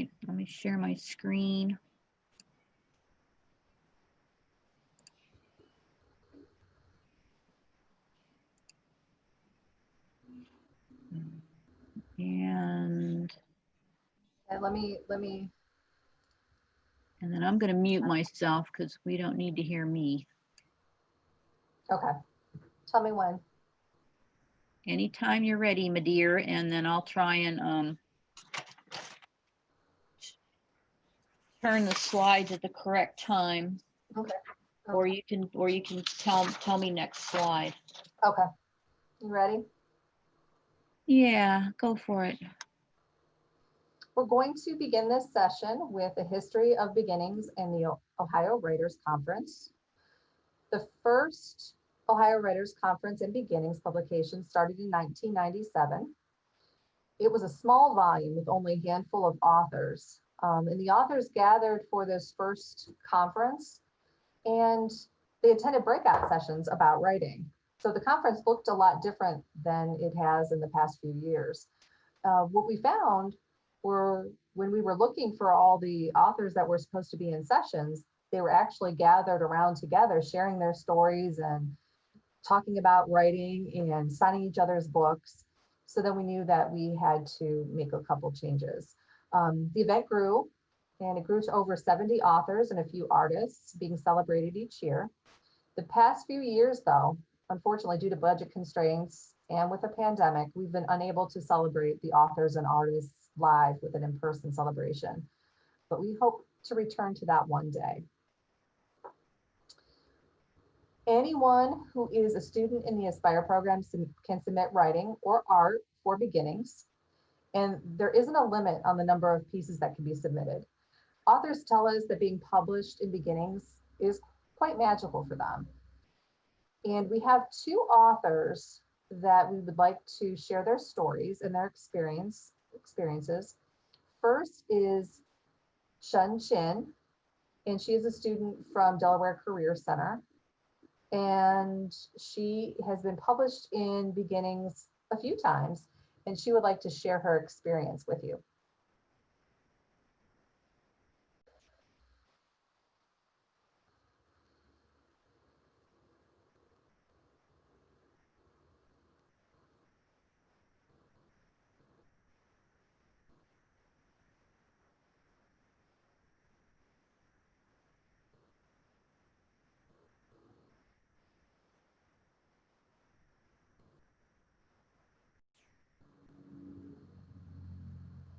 right, let me share my screen. And let me. And then I'm going to mute myself because we don't need to hear me. Okay. Tell me when. Anytime you're ready, my dear, and then I'll try and turn the slides at the correct time. Okay. Or you can tell me next slide. Okay. You ready? Yeah, go for it. We're going to begin this session with a history of beginnings in the Ohio Writers Conference. The first Ohio Writers Conference and Beginnings publication started in 1997. It was a small volume with only a handful of authors. And the authors gathered for this first conference and they attended breakout sessions about writing. So the conference looked a lot different than it has in the past few years. What we found were when we were looking for all the authors that were supposed to be in sessions, they were actually gathered around together, sharing their stories and talking about writing and signing each other's books. So then we knew that we had to make a couple changes. The event grew, and it grew to over 70 authors and a few artists being celebrated each year. The past few years, though, unfortunately, due to budget constraints and with the pandemic, we've been unable to celebrate the authors and artists live with an in-person celebration, but we hope to return to that one day. Anyone who is a student in the Aspire program can submit writing or art for beginnings, and there isn't a limit on the number of pieces that can be submitted. Authors tell us that being published in beginnings is quite magical for them. And we have two authors that we would like to share their stories and their experiences. First is Shun Chin, and she is a student from Delaware Career Center. And she has been published in Beginnings a few times, and she would like to share her experience with you.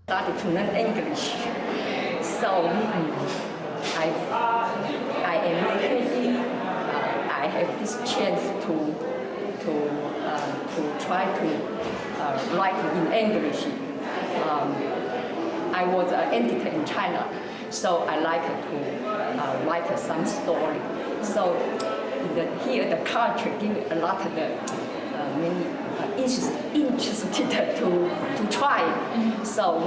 Started to learn English, so I am happy I have this chance to try to write in English. I was an editor in China, so I like to write some story. So here the culture give me a lot of the many interested to try. So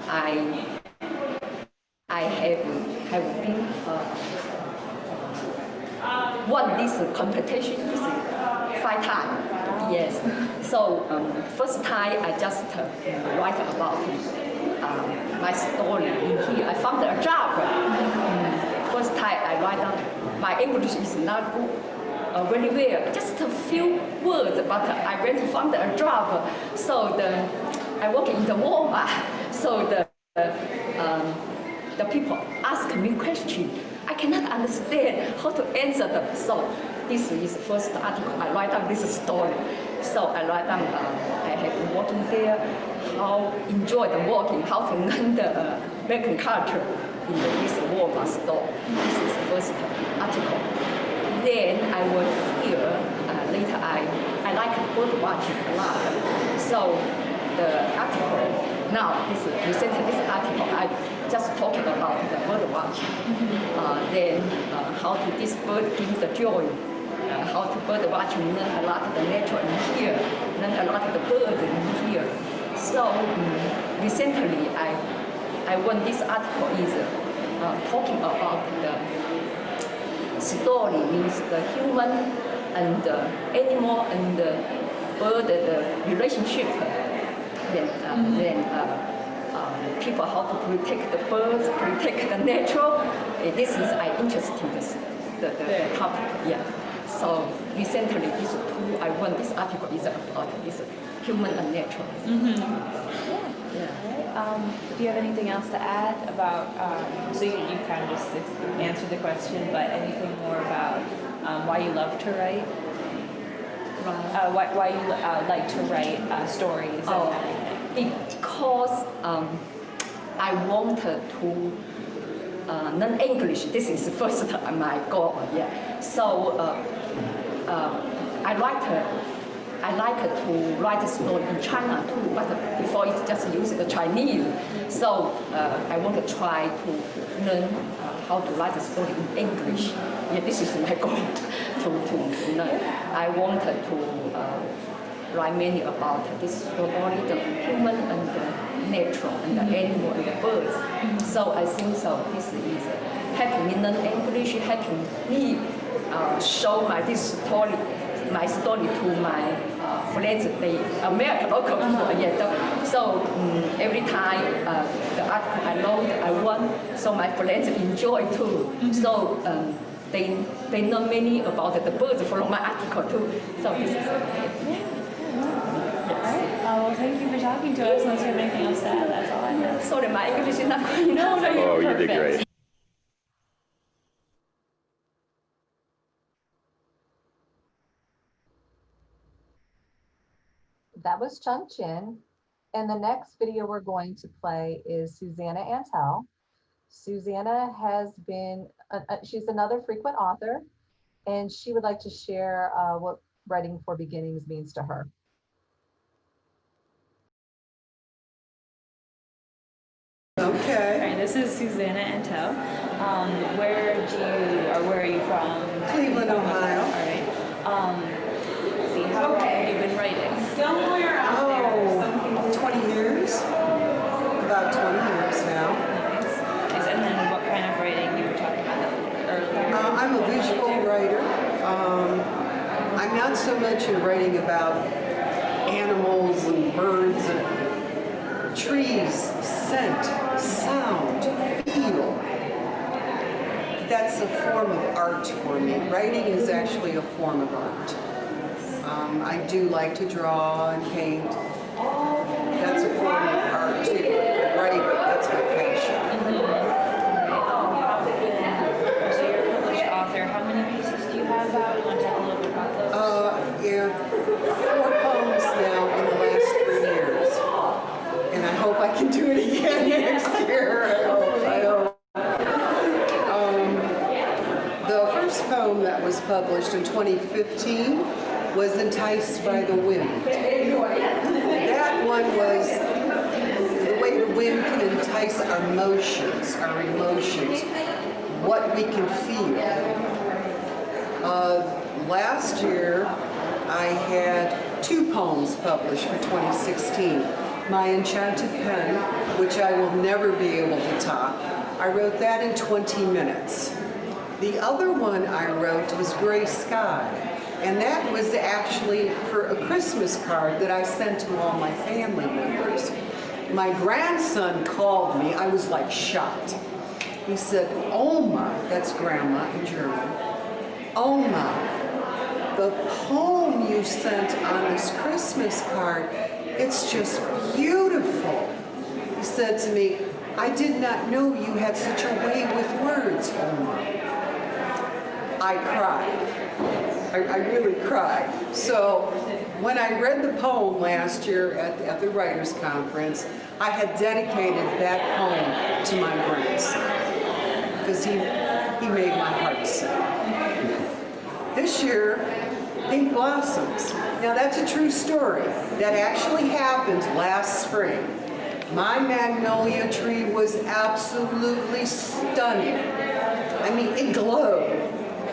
I have been won this competition is 5 times. Yes. So first time I just write about my story in here. I found a job. First time I write down. My English is not good. Very well, just a few words, but I went to find a job. So I work in the Walmart. So the people ask me question. I cannot understand how to answer them. So this is the first article. I write down this story. So I write down I have been working there, how enjoy the working, how to learn the American culture in this Walmart store. This is the first article. Then I was here, later I like bird watching a lot. So the article, now this article, I just talking about the bird watching. Then how to this bird give the joy, how to bird watching, learn a lot of the nature in here, learn a lot of the birds in here. So recently I won this article is talking about the story means the human and the animal and the bird, the relationship. Then people how to protect the birds, protect the natural. This is I interested in the topic. Yeah. So recently, this tool I won this article is about this human and natural. Yeah. Do you have anything else to add about, so you kind of just answered the question, but anything more about why you love to write? Why you like to write stories and everything? Because I wanted to learn English. This is first my goal. Yeah. So I like to write a story in China too, but before it's just using the Chinese. So I want to try to learn how to write a story in English. Yeah, this is my goal to learn. I wanted to write many about this story, the human and the natural, and the animal and the birds. So I think so. This is helping me learn English, helping me show my story to my friends, the American local people. Yeah. So every time the article I wrote, I won, so my friends enjoy too. So they know many about the birds from my article too. So this is Well, thank you for talking to us. Unless you have anything else to add, that's all I have. Sorry, my English is not good enough. Oh, you did great. That was Chung Chin. And the next video we're going to play is Susanna Antel. Susanna has been, she's another frequent author, and she would like to share what writing for beginnings means to her. Okay. All right, this is Susanna Antel. Where are you from? Cleveland, Ohio. All right. Let's see, how long have you been writing? Oh, 20 years. About 20 years now. Nice. And then what kind of writing you were talking about earlier? I'm a visual writer. I'm not so much in writing about animals and birds and trees, scent, sound, feel. That's a form of art for me. Writing is actually a form of art. I do like to draw and paint. That's a form of art too. Writing, that's my passion. So you're a published author. How many pieces do you have out? You want to talk a little bit about those? Yeah, 4 poems now in the last 3 years. And I hope I can do it again next year. I hope. The first poem that was published in 2015 was Enticed by the Wind. That one was the way the wind can entice our emotions, what we can feel. Last year, I had 2 poems published for 2016. My Enchanted Pen, which I will never be able to top. I wrote that in 20 minutes. The other one I wrote was Gray Sky, and that was actually for a Christmas card that I sent to all my family members. My grandson called me, I was like shocked. He said, Oma, that's grandma in German, Oma, the poem you sent on this Christmas card, it's just beautiful. He said to me, I did not know you had such a way with words, Oma. I cried. I really cried. So when I read the poem last year at the Writers' Conference, I had dedicated that poem to my grandson because he made my heart sing. This year, Pink Blossoms. Now that's a true story. That actually happened last spring. My magnolia tree was absolutely stunning. I mean, it glowed.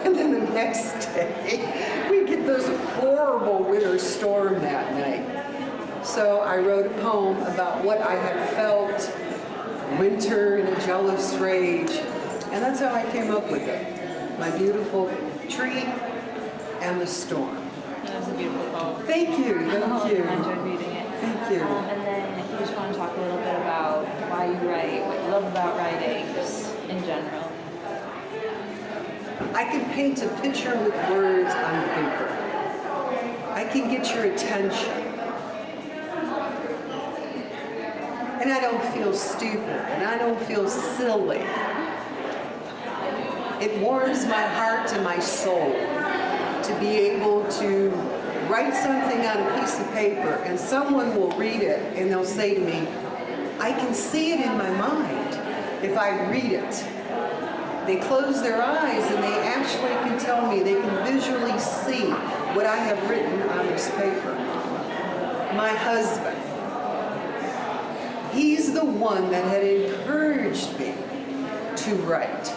And then the next day, we get this horrible winter storm that night. So I wrote a poem about what I had felt, winter in a jealous rage, and that's how I came up with it. My beautiful tree and the storm. That was a beautiful poem. Thank you, thank you. I enjoyed reading it. Thank you. And then if you just want to talk a little bit about love about writing, just in general? I can paint a picture with words on paper. I can get your attention. And I don't feel stupid, and I don't feel silly. It warms my heart and my soul to be able to write something on a piece of paper and someone will read it and they'll say to me, I can see it in my mind if I read it. They close their eyes and they actually can tell me, they can visually see what I have written on this paper. My husband, he's the one that had encouraged me to write.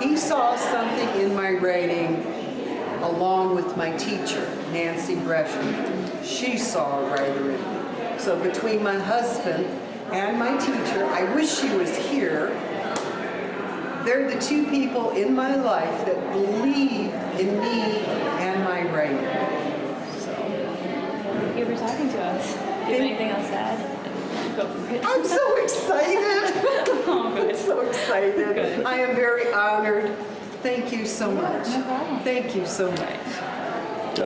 He saw something in my writing along with my teacher, Nancy Gresham. She saw a writer in me. So between my husband and my teacher, I wish she was here. They're the two people in my life that believe in me and my writing. Thank you for talking to us. Do you have anything else to add? Go for it. I'm so excited. Oh, good. I'm so excited. Good. I am very honored. Thank you so much. No problem. Thank you so much.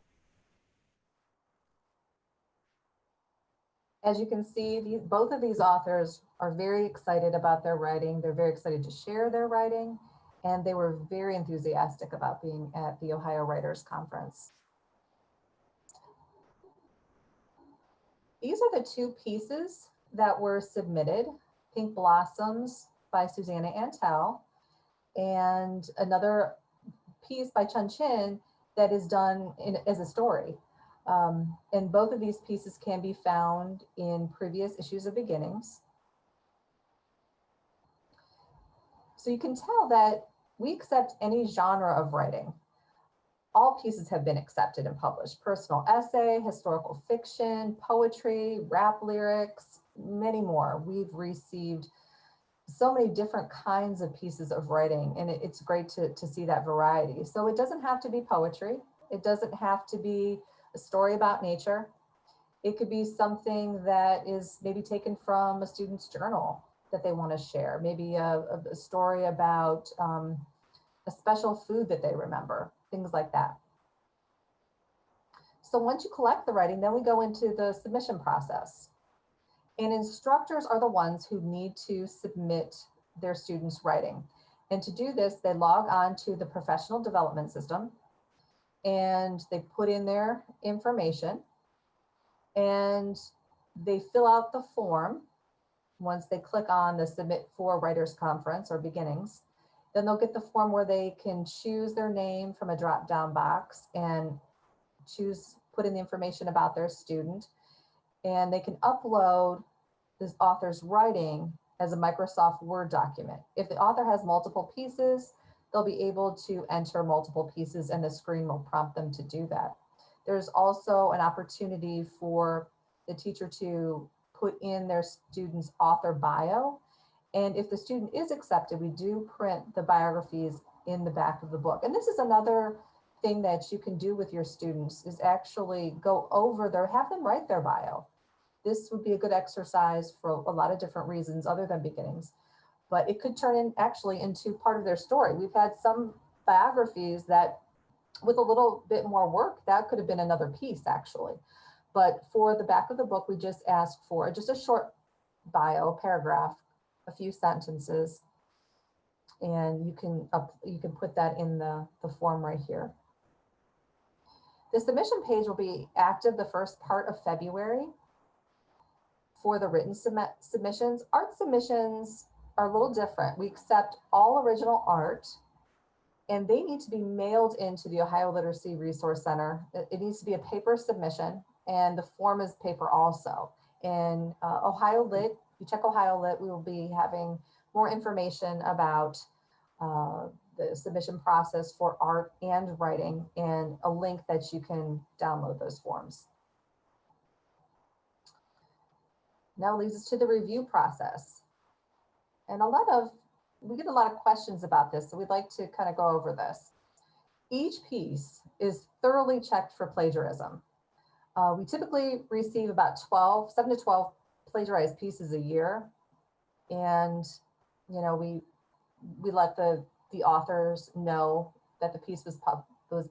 As you can see, both of these authors are very excited about their writing. They're very excited to share their writing, and they were very enthusiastic about being at the Ohio Writers Conference. These are the two pieces that were submitted: Pink Blossoms by Susanna Antel, and another piece by Chun Chin that is done as a story. And both of these pieces can be found in previous issues of Beginnings. So you can tell that we accept any genre of writing. All pieces have been accepted and published: personal essay, historical fiction, poetry, rap lyrics, many more. We've received so many different kinds of pieces of writing, and it's great to see that variety. So it doesn't have to be poetry. It doesn't have to be a story about nature. It could be something that is maybe taken from a student's journal that they want to share. Maybe a story about a special food that they remember, things like that. So once you collect the writing, then we go into the submission process. And instructors are the ones who need to submit their students' writing. And to do this, they log on to the professional development system and they put in their information and they fill out the form. Once they click on the Submit for Writers Conference or Beginnings, then they'll get the form where they can choose their name from a drop-down box and put in the information about their student, and they can upload this author's writing as a Microsoft Word document. If the author has multiple pieces, they'll be able to enter multiple pieces and the screen will prompt them to do that. There's also an opportunity for the teacher to put in their student's author bio. And if the student is accepted, we do print the biographies in the back of the book. And this is another thing that you can do with your students, is actually go over have them write their bio. This would be a good exercise for a lot of different reasons other than Beginnings, but it could turn actually into part of their story. We've had some biographies that with a little bit more work, that could have been another piece actually. But for the back of the book, we just ask for just a short bio, paragraph, a few sentences, and you can put that in the form right here. The submission page will be active the first part of February for the written submissions. Art submissions are a little different. We accept all original art, and they need to be mailed into the Ohio Literacy Resource Center. It needs to be a paper submission, and the form is paper also. And Ohio Lit, you check Ohio Lit, we will be having more information about the submission process for art and writing, and a link that you can download those forms. Now leads us to the review process. And we get a lot of questions about this, so we'd like to kind of go over this. Each piece is thoroughly checked for plagiarism. We typically receive about 7 to 12 plagiarized pieces a year. And You know, we let the authors know that the piece was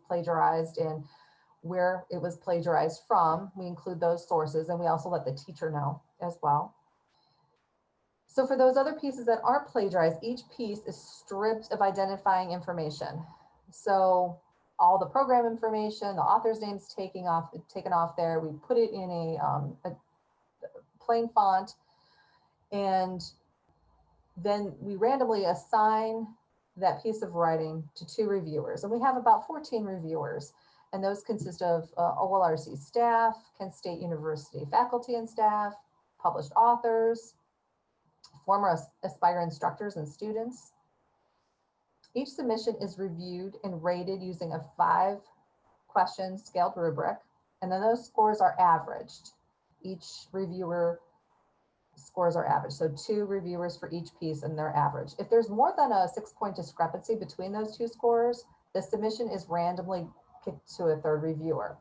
plagiarized and where it was plagiarized from. We include those sources, and we also let the teacher know as well. So for those other pieces that aren't plagiarized, each piece is stripped of identifying information. So all the program information, the author's name's taken off there. We put it in a plain font, and then we randomly assign that piece of writing to 2 reviewers. And we have about 14 reviewers. And those consist of OLRC staff, Kent State University faculty and staff, published authors, former Aspire instructors and students. Each submission is reviewed and rated using a 5-question scaled rubric. And then those scores are averaged. Each reviewer scores are average. So 2 reviewers for each piece and they're average. If there's more than a 6-point discrepancy between those 2 scores, the submission is randomly kicked to a 3rd reviewer.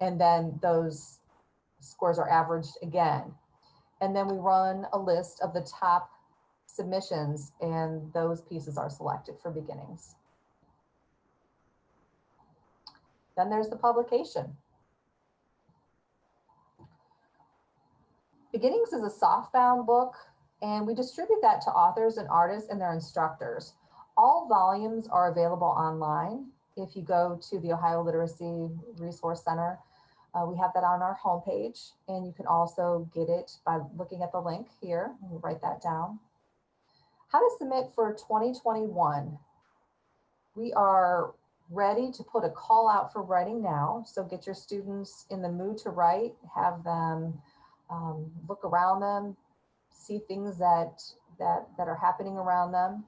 And then those scores are averaged again. And then we run a list of the top submissions, and those pieces are selected for beginnings. Then there's the publication. Beginnings is a softbound book, and we distribute that to authors and artists and their instructors. All volumes are available online. If you go to the Ohio Literacy Resource Center, we have that on our homepage, and you can also get it by looking at the link here. Let me write that down. How to submit for 2021. We are ready to put a call out for writing now. So get your students in the mood to write, have them look around them, see things that are happening around them.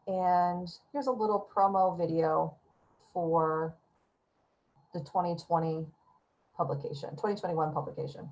And here's a little promo video for the 2021 publication.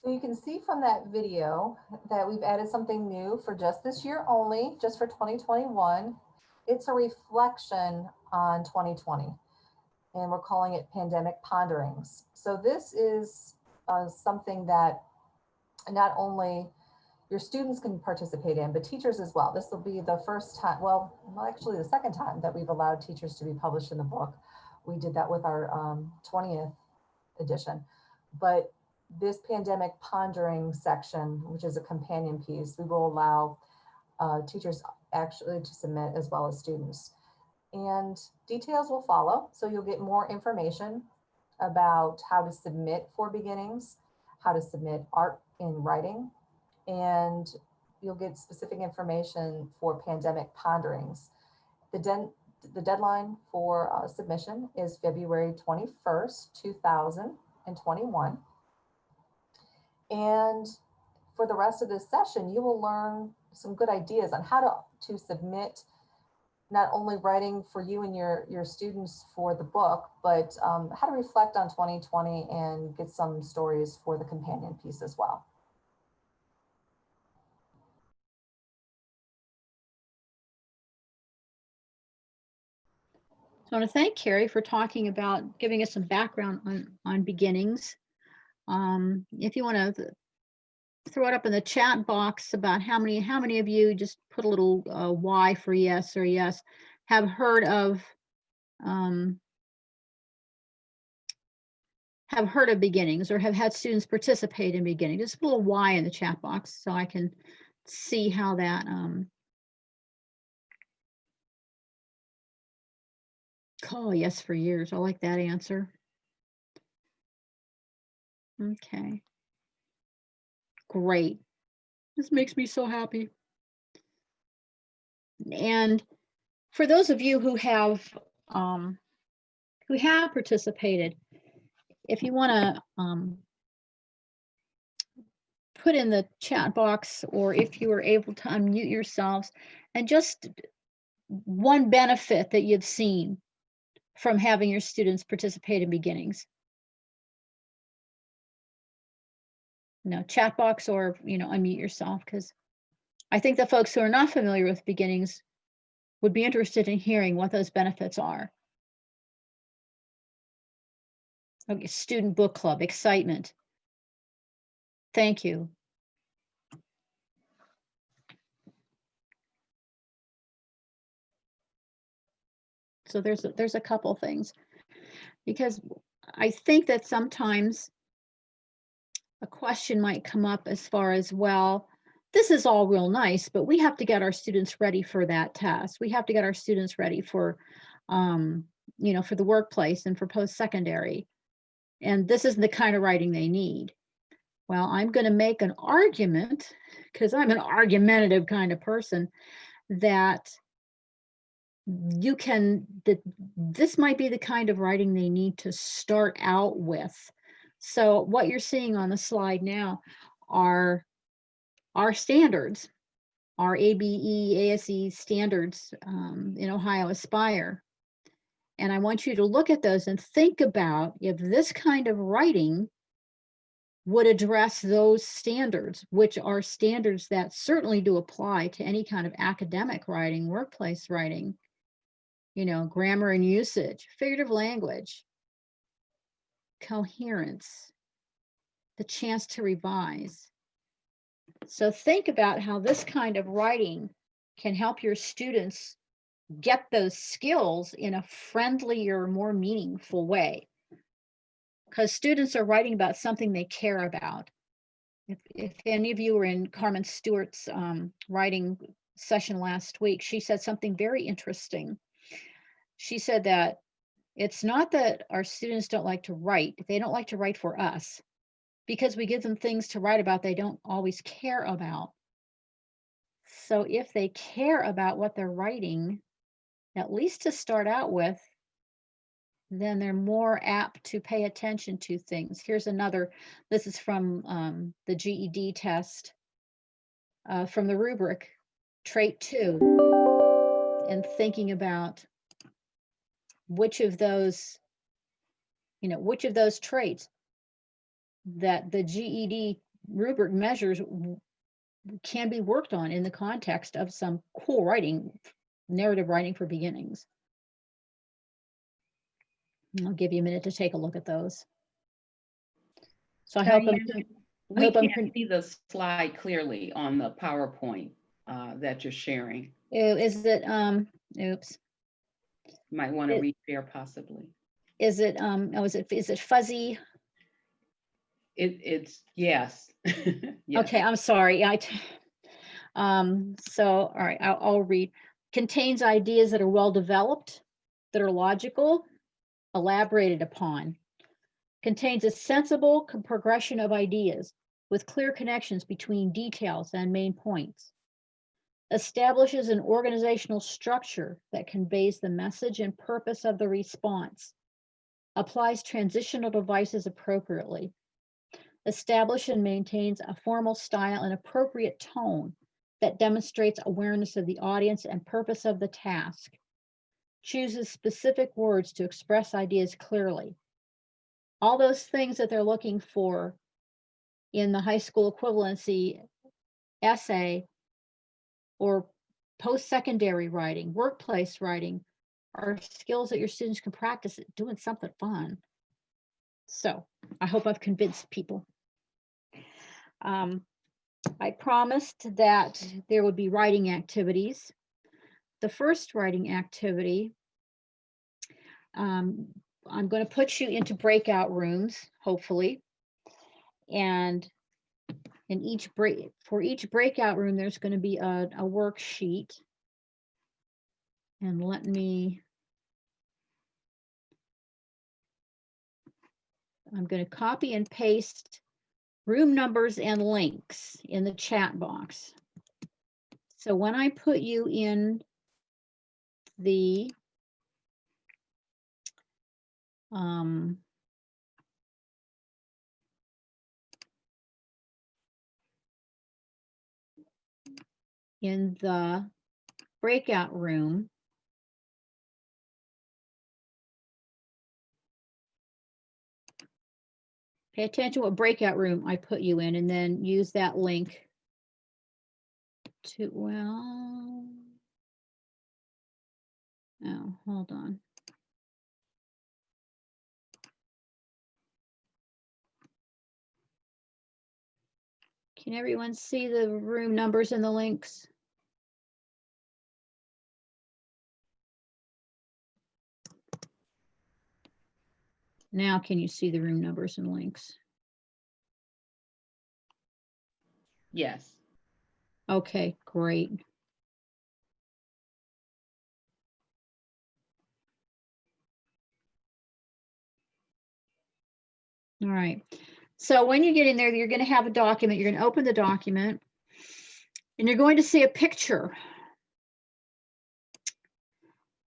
So you can see from that video that we've added something new for just this year only, just for 2021. It's a reflection on 2020, and we're calling it Pandemic Ponderings. So this is something that not only your students can participate in, but teachers as well. This will be the first time, well, actually the second time that we've allowed teachers to be published in the book. We did that with our 20th edition. But this Pandemic Pondering section, which is a companion piece, we will allow teachers actually to submit as well as students. And details will follow. So you'll get more information about how to submit for beginnings, how to submit art in writing, and you'll get specific information for Pandemic Ponderings. The deadline for submission is February 21st, 2021. And for the rest of this session, you will learn some good ideas on how to submit, not only writing for you and your students for the book, but how to reflect on 2020 and get some stories for the companion piece as well. I want to thank Carrie for talking about giving us some background on beginnings. If you want to throw it up in the chat box about how many of you, just put a little Y for yes or yes, have heard of beginnings or have had students participate in beginnings. Just put a little Y in the chat box so I can see how that oh, yes, for years. I like that answer. Okay. Great. This makes me so happy. And for those of you who have participated, if you want to put in the chat box, or if you were able to unmute yourselves, and just one benefit that you've seen from having your students participate in beginnings. No, chat box, or unmute yourself, because I think the folks who are not familiar with beginnings would be interested in hearing what those benefits are. Okay, student book club, excitement. Thank you. So there's a couple things, because I think that sometimes a question might come up as far as, well, this is all real nice, but we have to get our students ready for that test. We have to get our students ready for, for the workplace and for post-secondary. And this isn't the kind of writing they need. Well, I'm going to make an argument, because I'm an argumentative kind of person, that this might be the kind of writing they need to start out with. So what you're seeing on the slide now are our standards, our ABE, ASE standards in Ohio Aspire. And I want you to look at those and think about if this kind of writing would address those standards, which are standards that certainly do apply to any kind of academic writing, workplace writing, grammar and usage, figurative language, coherence, the chance to revise. So think about how this kind of writing can help your students get those skills in a friendlier, more meaningful way. Because students are writing about something they care about. If any of you were in Carmen Stewart's writing session last week, she said something very interesting. She said that it's not that our students don't like to write. They don't like to write for us, because we give them things to write about they don't always care about. So if they care about what they're writing, at least to start out with, then they're more apt to pay attention to things. Here's another, this is from the GED test, from the rubric, trait 2, and thinking about which of those traits that the GED rubric measures can be worked on in the context of some cool writing, narrative writing for beginnings. And I'll give you a minute to take a look at those. So I hope Diane, we hope I'm can't see the slide clearly on the PowerPoint that you're sharing. is it oops. You might want to reshare possibly. Is it oh, is it fuzzy? It's yes. Yes. Okay, I'm sorry. So all right, I'll read. Contains ideas that are well developed, that are logical, elaborated upon. Contains a sensible progression of ideas with clear connections between details and main points. Establishes an organizational structure that conveys the message and purpose of the response. Applies transitional devices appropriately. Establish and maintains a formal style and appropriate tone that demonstrates awareness of the audience and purpose of the task. Chooses specific words to express ideas clearly. All those things that they're looking for in the high school equivalency essay or post-secondary writing, workplace writing, are skills that your students can practice doing something fun. So I hope I've convinced people. I promised that there would be writing activities. The first writing activity, I'm going to put you into breakout rooms, hopefully. And for each breakout room, there's going to be a worksheet. And I'm going to copy and paste room numbers and links in the chat box. So when I put you in the breakout room, pay attention to what breakout room I put you in, and then use that link to, well, oh, hold on. Can everyone see the room numbers and the links? Now, can you see the room numbers and links? Yes. Okay, great. All right. So when you get in there, you're going to have a document. You're going to open the document and you're going to see a picture.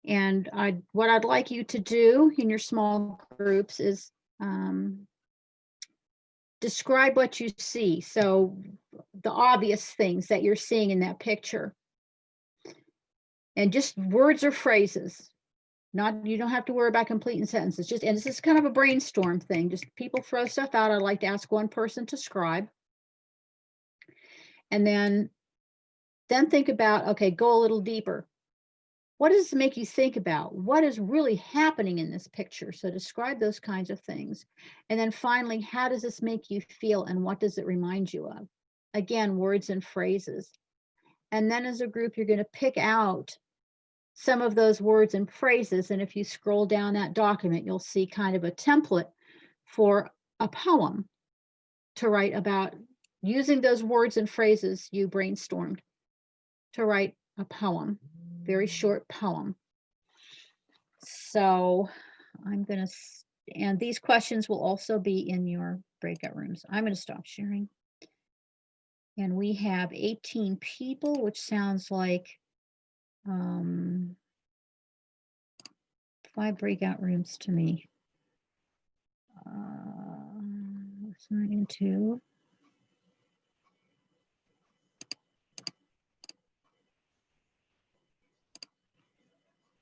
And what I'd like you to do in your small groups is describe what you see. So the obvious things that you're seeing in that picture. And just words or phrases. You don't have to worry about completing sentences. And this is kind of a brainstorm thing. Just people throw stuff out. I'd like to ask one person to scribe. And then think about, okay, go a little deeper. What does this make you think about? What is really happening in this picture? So describe those kinds of things. And then finally, how does this make you feel and what does it remind you of? Again, words and phrases. And then as a group, you're going to pick out some of those words and phrases. And if you scroll down that document, you'll see kind of a template for a poem to write about, using those words and phrases you brainstormed to write a poem, very short poem. So I'm going to, and these questions will also be in your breakout rooms. I'm going to stop sharing. And we have 18 people, which sounds like 5 breakout rooms to me. Let's not into.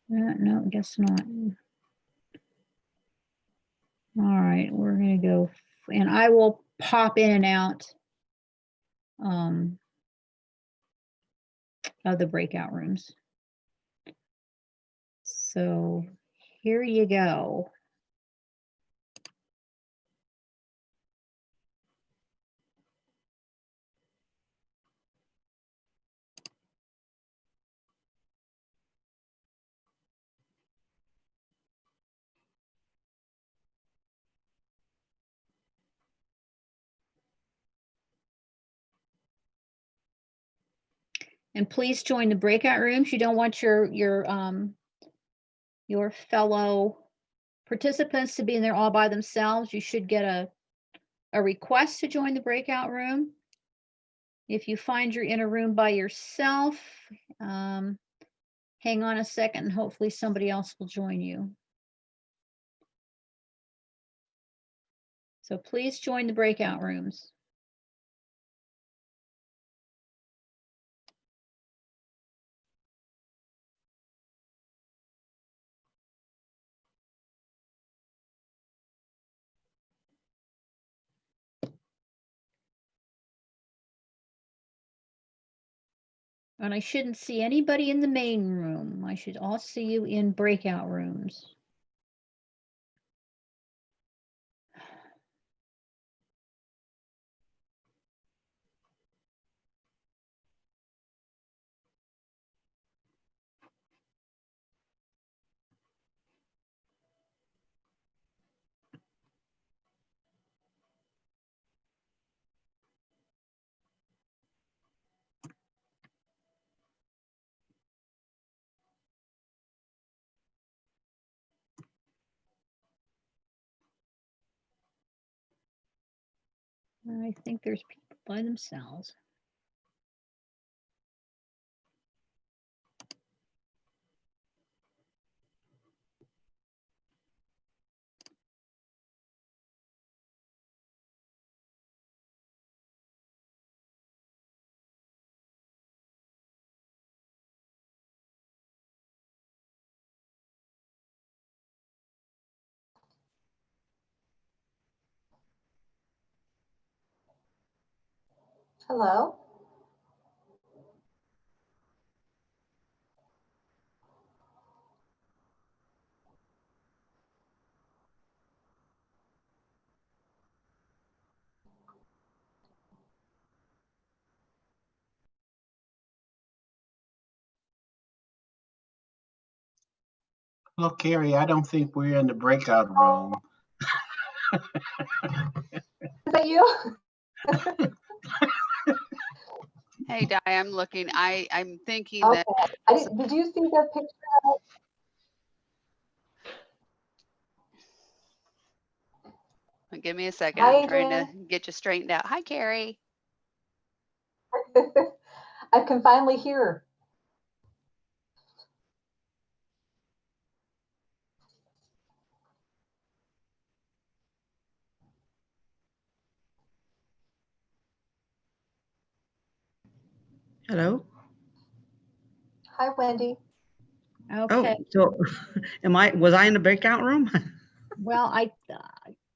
No, guess not. All right, we're going to go, and I will pop in and out of the breakout rooms. So here you go. And please join the breakout rooms. You don't want your fellow participants to be in there all by themselves. You should get a request to join the breakout room. If you find you're in a room by yourself, hang on a second and hopefully somebody else will join you. So please join the breakout rooms. And I shouldn't see anybody in the main room. I should all see you in breakout rooms. I think there's people by themselves. Hello? Look, Carrie, I don't think we're in the breakout room. Is that you? Hey, Di, I'm looking. I'm thinking Okay. that Did you see the picture? give me a second. Hi, I'm trying to Adrian. get you straightened out. Hi, Carrie. I can finally hear. Hello? Hi, Wendy. Okay. Oh, so was I in the breakout room? Well,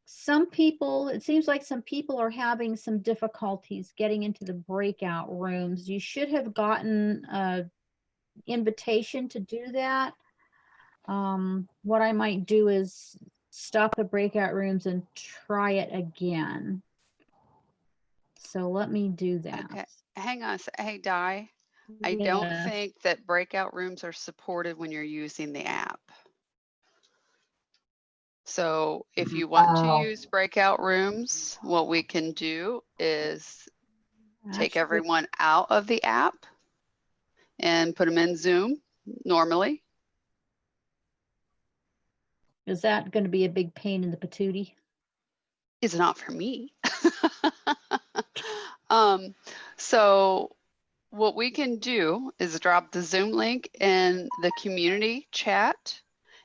some people, it seems like some people are having some difficulties getting into the breakout rooms. You should have gotten an invitation to do that. What I might do is stop the breakout rooms and try it again. So let me do that. Okay, hang on. Hey, Di, I don't Yes. think that breakout rooms are supported when you're using the app. So if you want to Oh. use breakout rooms, what we can do is take Actually, everyone out of the app and put them in Zoom normally. is that going to be a big pain in the patootie? It's not for me. So what we can do is drop the Zoom link in the community chat,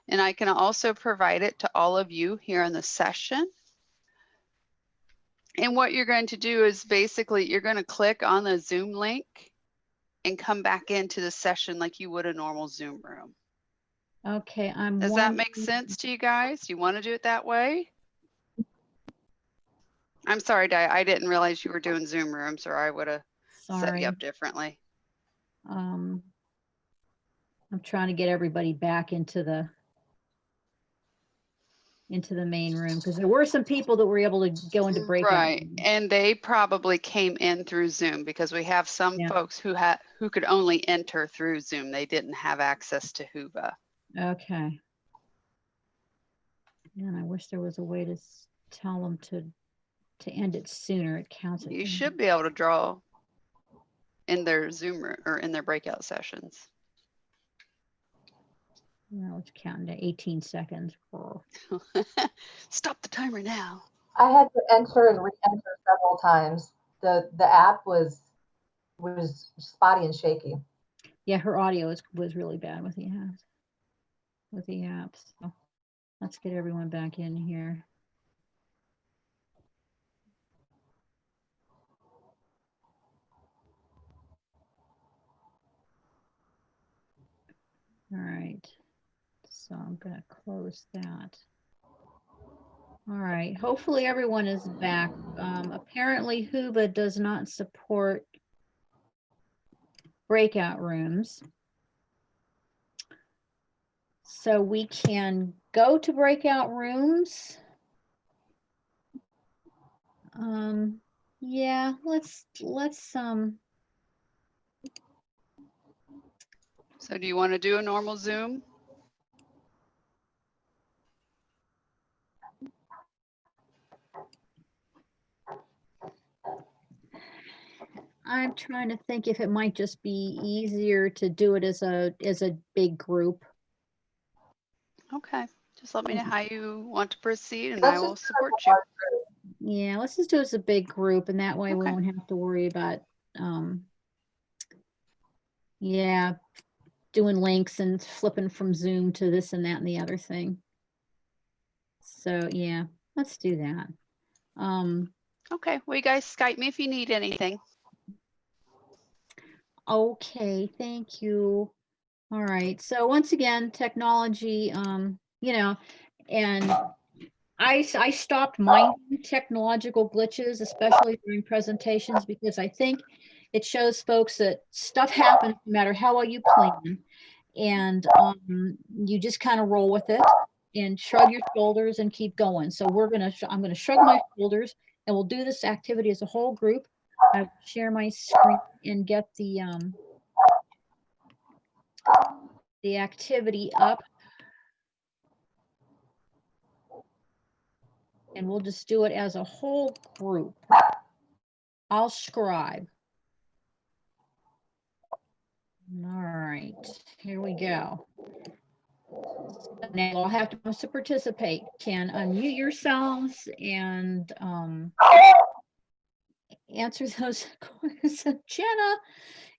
and I can also provide it to all of you here in the session. And what you're going to do is basically you're going to click on the Zoom link and come back into the session like you would a normal Zoom room. Okay, Does that make sense to you guys? Do you want to do it that way? I'm sorry, Di, I didn't realize you were doing Zoom rooms, or I would have set Sorry. you up differently. I'm trying to get everybody back into the main room, because there were some people that were able to go into breakout Right, rooms. and they probably came in through Zoom, because we have some Yeah. folks who could only enter through Zoom. They didn't have access to Whova. Okay. And I wish there was a way to tell them to end it sooner. It counts it. You down. should be able to draw in their Zoom room or in their breakout sessions. No, it's counting to 18 seconds. Oh. Stop the timer now. I had to enter and re-enter several times. The app was spotty and shaky. Yeah, her audio was really bad with the apps. So let's get everyone back in here. All right. So I'm going to close that. All right. Hopefully everyone is back. Apparently Whova does not support breakout rooms. So we can go to breakout rooms. Yeah, let's So do you want to do a normal Zoom? I'm trying to think if it might just be easier to do it as a big group. Okay, just let me know how you want to proceed, and Let's I will just support you. Yeah, let's just do it as a big group, and that way we Okay. won't have to worry about yeah, doing links and flipping from Zoom to this and that and the other thing. So yeah, let's do that. Okay, well, you guys Skype me if you need anything. Okay, thank you. All right, so once again, technology, you know, and I stopped minding technological glitches, especially during presentations, because I think it shows folks that stuff happens no matter how well you plan, and you just kind of roll with it and shrug your shoulders and keep going. So I'm gonna shrug my shoulders, and we'll do this activity as a whole group. I will share my screen and get the activity up, and we'll just do it as a whole group. I'll scribe. All right, here we go. Now I'll have to participate. Can unmute yourselves and answer those questions. Jenna,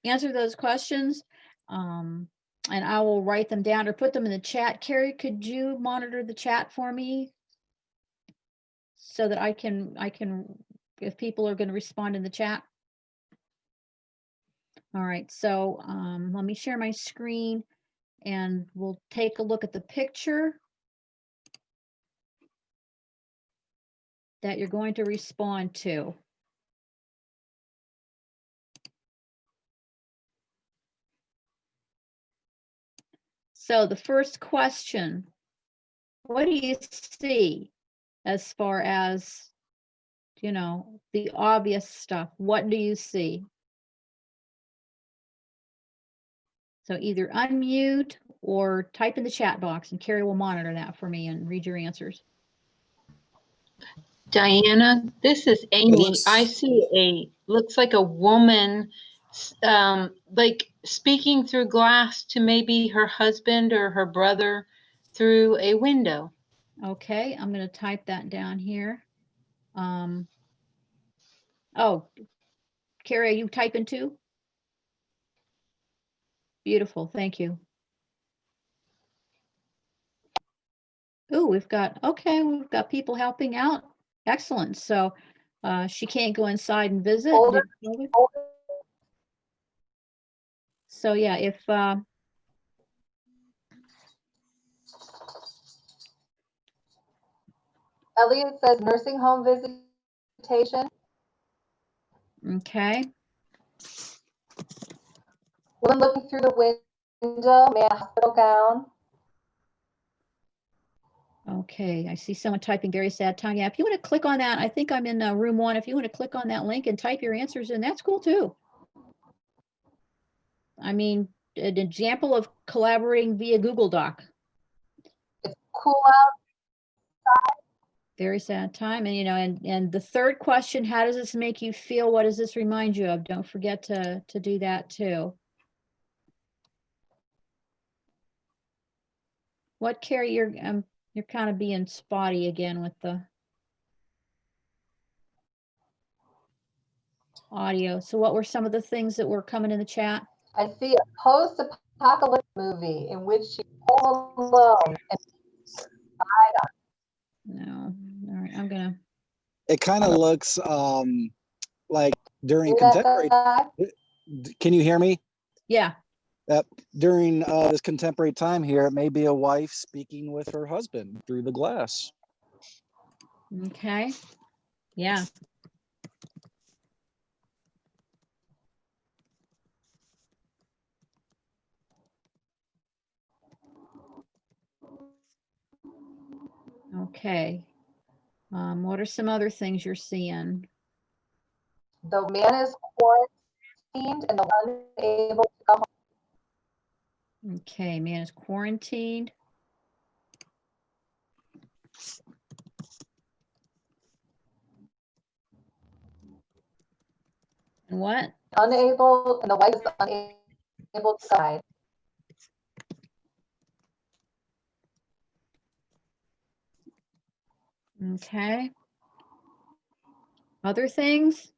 answer those questions. And I will write them down or put them in the chat. Carrie, could you monitor the chat for me so that I can, if people are going to respond in the chat? All right, so let me share my screen and we'll take a look at the picture that you're going to respond to. So the first question, what do you see as far as, you know, the obvious stuff? What do you see? So either unmute or type in the chat box, and Carrie will monitor that for me and read your answers. Diana, this is Amy. I see looks like a woman, like speaking through glass to maybe her husband or her brother through a window. Okay, I'm going to type that down here. Oh, Carrie, are you typing too? Beautiful, thank you. Oh, we've got people helping out. Excellent. So she can't go inside and visit. So yeah, if Elliot says nursing home presentation. Okay. Woman looking through the window, man in a hospital gown. Okay, I see someone typing very sad time. Yeah, if you want to click on that, I think I'm in room 1. If you want to click on that link and type your answers in, that's cool too. I mean, an example of collaborating via Google Doc. It's cool out. Very sad time. And, you know, and the third question, how does this make you feel? What does this remind you of? Don't forget to do that too. What, Carrie, you're kind of being spotty again with the audio. So what were some of the things that were coming in the chat? I see a post-apocalyptic movie in which she's all alone and No. All right, I'm gonna. It kind of looks like during hear that contemporary. guy? Can you hear me? Yeah. During this contemporary time here, it may be a wife speaking with her husband through the glass. Okay. Yeah. Okay. What are some other things you're seeing? The man is quarantined and the woman unable to go home. Okay, man is quarantined. And what? Unable, and the wife is unable to decide. Okay. Other things?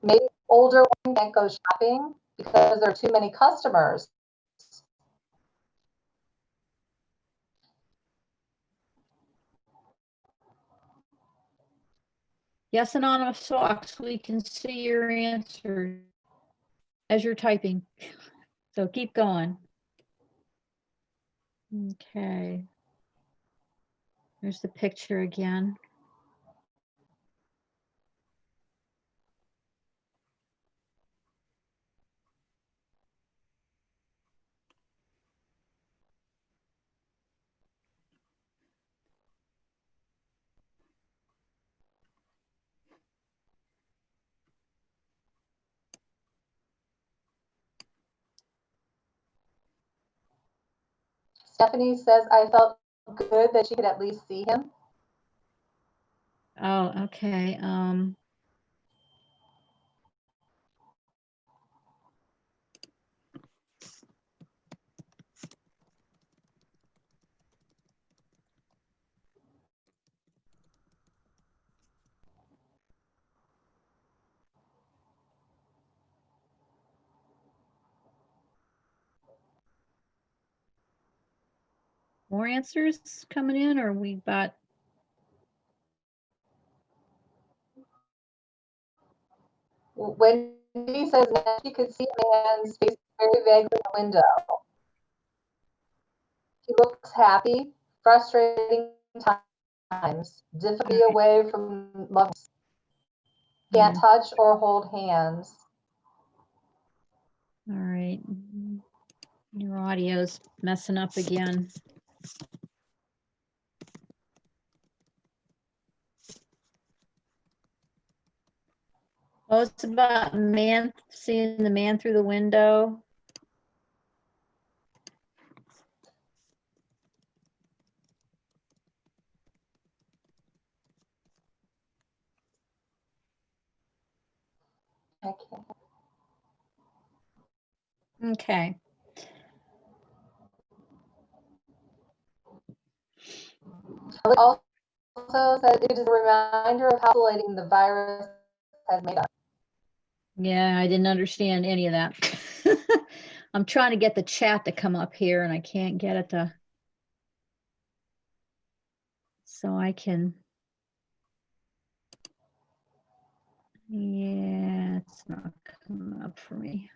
Maybe older women can't go shopping because there are too many customers. Yes, Anonymous Socks, we can see your answer as you're typing. So keep going. Okay. There's the picture again. Stephanie says, I felt good that she could at least see him. Oh, okay. More answers coming in, or we got? Wendy says that she could see a man's face very vaguely in the window. He looks happy, frustrating times, difficulty away from loved ones. Can't touch or hold hands. All right. Your audio's messing up again. Oh, it's about man, seeing the man through the window. Okay. Also said it is a reminder of how isolating the virus has made us. Yeah, I didn't understand any of that. I'm trying to get the chat to come up here and I can't get it to. So I can. Yeah, it's not coming up for me.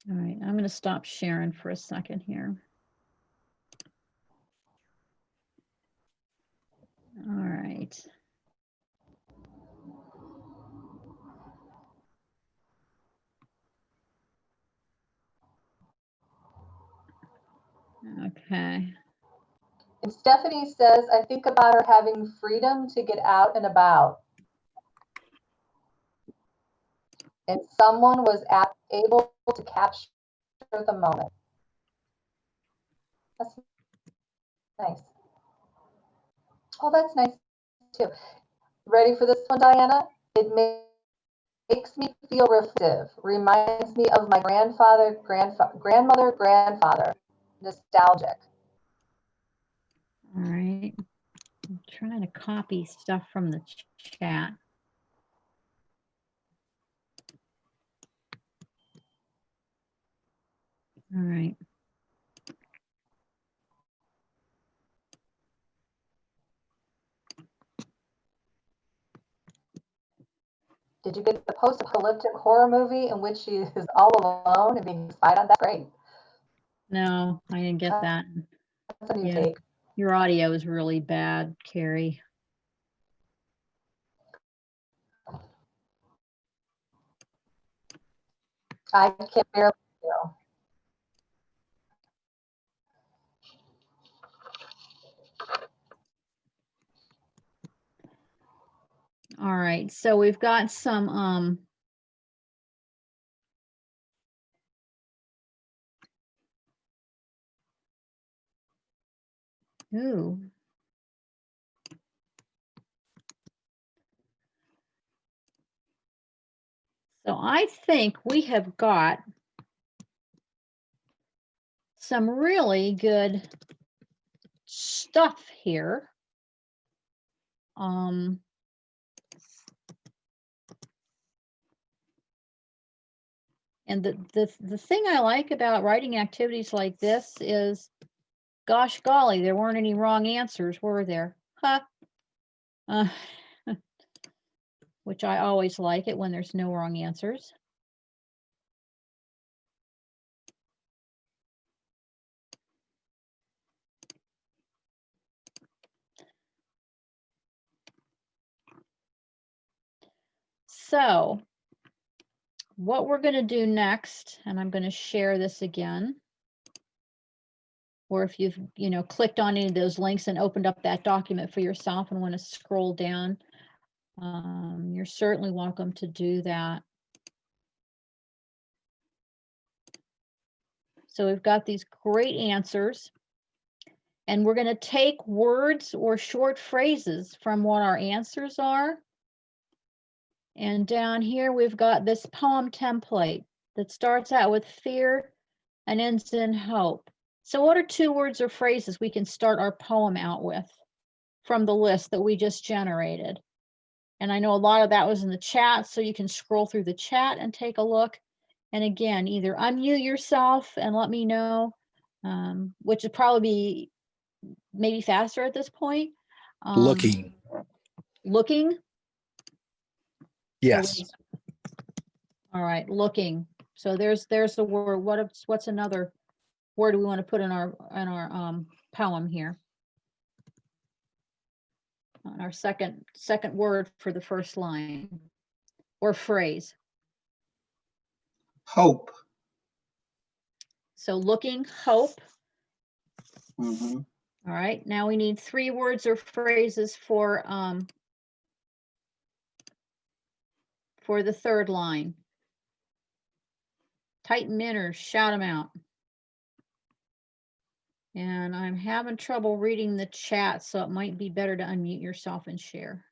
All right, I'm going to stop sharing for a second here. All right. Okay. And Stephanie says, I think about her having freedom to get out and about. And someone was able to capture the moment. That's nice. Oh, that's nice too. Ready for this one, Diana? It makes me feel reflective. Reminds me of my grandmother, grandfather. Nostalgic. All right. I'm trying to copy stuff from the chat. All right. Did you get the post-apocalyptic horror movie in which she is all alone and being spied on? That's great. No, I didn't get that. That's a new Yeah. take. Your audio is really bad, Carrie. I can barely hear. All right, so we've got some ooh. So I think we have got some really good stuff here. And the thing I like about writing activities like this is, gosh golly, there weren't any wrong answers, were there? Huh? Which I always like it when there's no wrong answers. So what we're going to do next, and I'm going to share this again, or if you've clicked on any of those links and opened up that document for yourself and want to scroll down, you're certainly welcome to do that. So we've got these great answers, and we're going to take words or short phrases from what our answers are. And down here, we've got this poem template that starts out with fear and ends in hope. So what are 2 words or phrases we can start our poem out with from the list that we just generated? And I know a lot of that was in the chat, so you can scroll through the chat and take a look. And again, either unmute yourself and let me know, which would probably be maybe faster at this point. Looking. Looking? Yes. So all right, looking. So there's the word. What's another word we want to put in our poem here? On our second word for the first line or phrase. Hope. So looking, hope. Mm-hmm. All right, now we need 3 words or phrases for the third line. Type them in or shout them out. And I'm having trouble reading the chat, so it might be better to unmute yourself and share.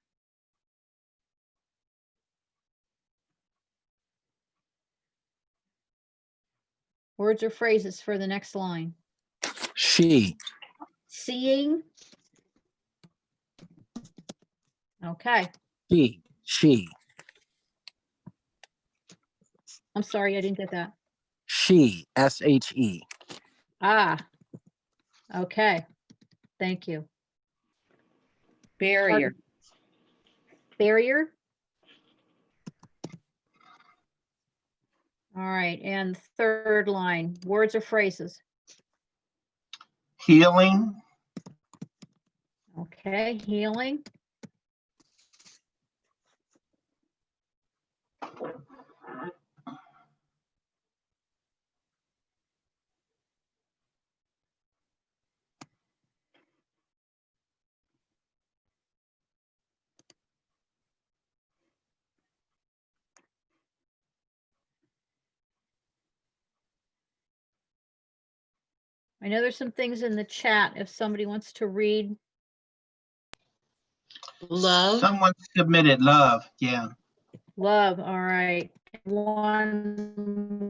Words or phrases for the next line. She. Seeing. Okay. She. I'm sorry, I didn't get that. She. S-H-E. Ah. Okay. Thank you. Barrier. Barrier. All right, and third line, words or phrases. Healing, Okay, healing. I know there's some things in the chat if somebody wants to read. Love. someone submitted love, yeah. Love, all right. One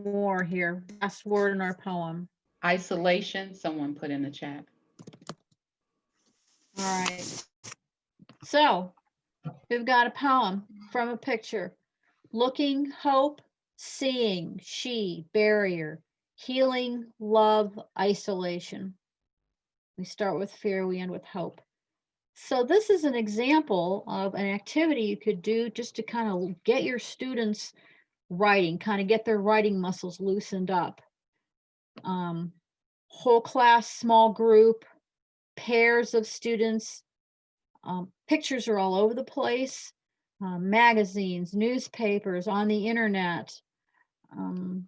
more here. Last word in our poem. Isolation, someone put in the chat. All right. So we've got a poem from a picture. Looking, hope, seeing, she, barrier, healing, love, isolation. We start with fear, we end with hope. So this is an example of an activity you could do just to kind of get your students writing, kind of get their writing muscles loosened up. Whole class, small group, pairs of students. Pictures are all over the place. Magazines, newspapers, on the internet. And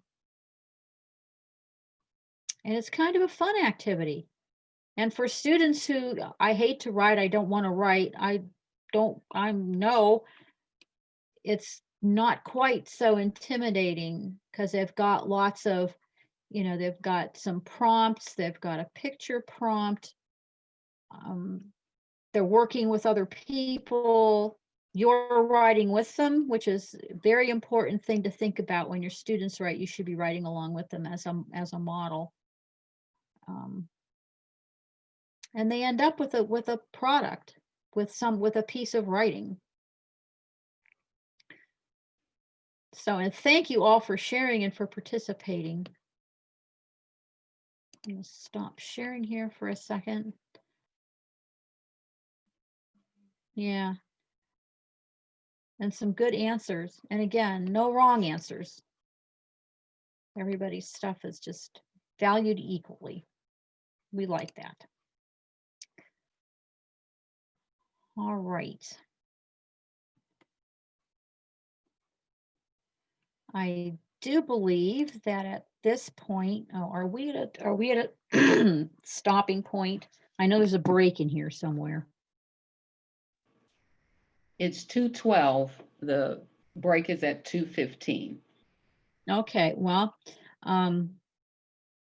it's kind of a fun activity. And for students who, I hate to write, I don't want to write, I know it's not quite so intimidating because they've got lots of, they've got some prompts, they've got a picture prompt. They're working with other people. You're writing with them, which is a very important thing to think about when your students write. You should be writing along with them as a model. And they end up with a product, with a piece of writing. So, and thank you all for sharing and for participating. I'm going to stop sharing here for a second. Yeah. And some good answers. And again, no wrong answers. Everybody's stuff is just valued equally. We like that. All right. I do believe that at this point, are we at a stopping point? I know there's a break in here somewhere. It's 2:12. The break is at 2:15. Okay, well,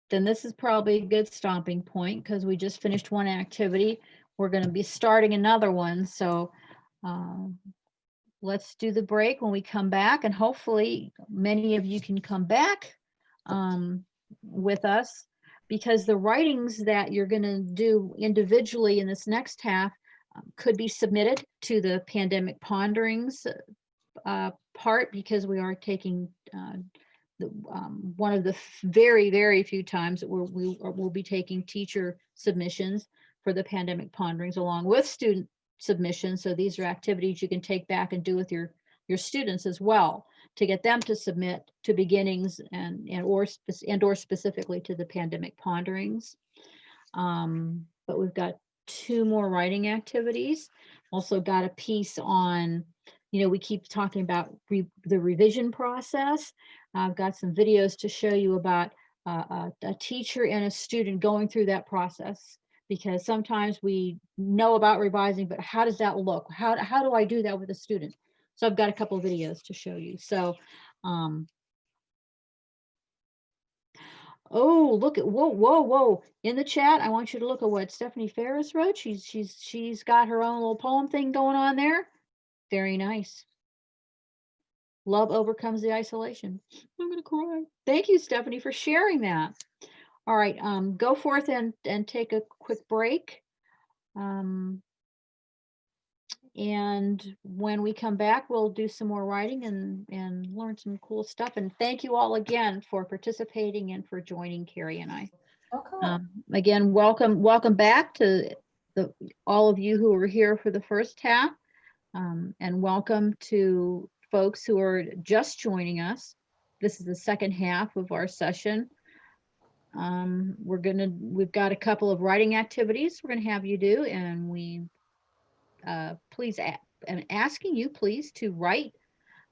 then this is probably a good stopping point because we just finished one activity. We're going to be starting another one. So let's do the break. When we come back, and hopefully many of you can come back with us, because the writings that you're going to do individually in this next half could be submitted to the pandemic ponderings part, because we are taking one of the very, very few times that we'll be taking teacher submissions for the pandemic ponderings along with student submissions. So these are activities you can take back and do with your students as well, to get them to submit to beginnings and or specifically to the pandemic ponderings. But we've got 2 more writing activities. Also got a piece on, we keep talking about the revision process. I've got some videos to show you about a teacher and a student going through that process, because sometimes we know about revising, but how does that look? How do I do that with a student? So I've got a couple of videos to show you. So, oh, look at, whoa. In the chat, I want you to look at what Stephanie Ferris wrote. She's got her own little poem thing going on there. Very nice. Love overcomes the isolation. I'm gonna cry. Thank you, Stephanie, for sharing that. All right, go forth and take a quick break. And when we come back, we'll do some more writing and learn some cool stuff. And thank you all again for participating and for joining Carrie and I. Okay. Again, welcome back to all of you who were here for the first half, and welcome to folks who are just joining us. this is the second half of our session. We've got a couple of writing activities we're gonna have you do, and I'm asking you please to write.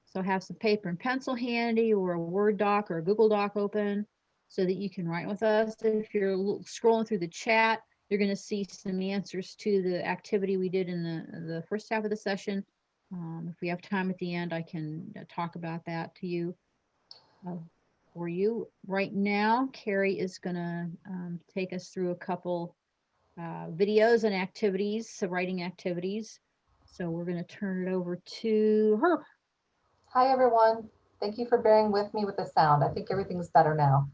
So have some paper and pencil handy, or a Word doc or a Google Doc open, so that you can write with us. If you're scrolling through the chat, you're going to see some answers to the activity we did in the first half of the session. If we have time at the end, I can talk about that to you. For you right now, Carrie is going to take us through a couple videos and activities, so writing activities. So we're going to turn it over to her. Hi, everyone. Thank you for bearing with me with the sound. I think everything's better now.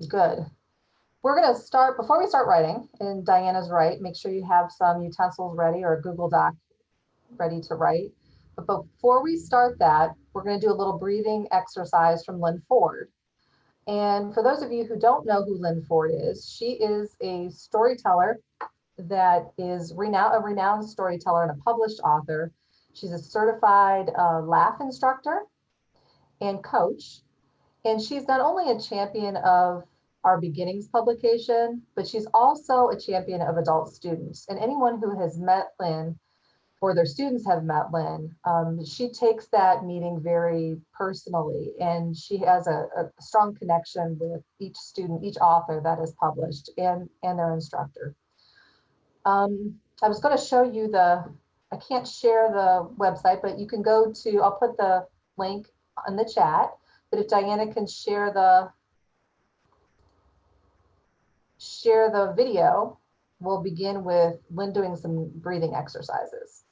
Good. We're going to start, before we start writing, and Diana's right, make sure you have some utensils ready or a Google Doc ready to write. But before we start that, we're going to do a little breathing exercise from Lynn Ford. And for those of you who don't know who Lynn Ford is, she is a storyteller that is a renowned storyteller and a published author. She's a certified laugh instructor and coach. And she's not only a champion of our Beginnings publication, but she's also a champion of adult students. And anyone who has met Lynn, or their students have met Lynn, she takes that meeting very personally, and she has a strong connection with each student, each author that is published, and their instructor. I was going to show you I can't share the website, but you can go to, I'll put the link in the chat, but if Diana can share the video, we'll begin with Lynn doing some breathing exercises.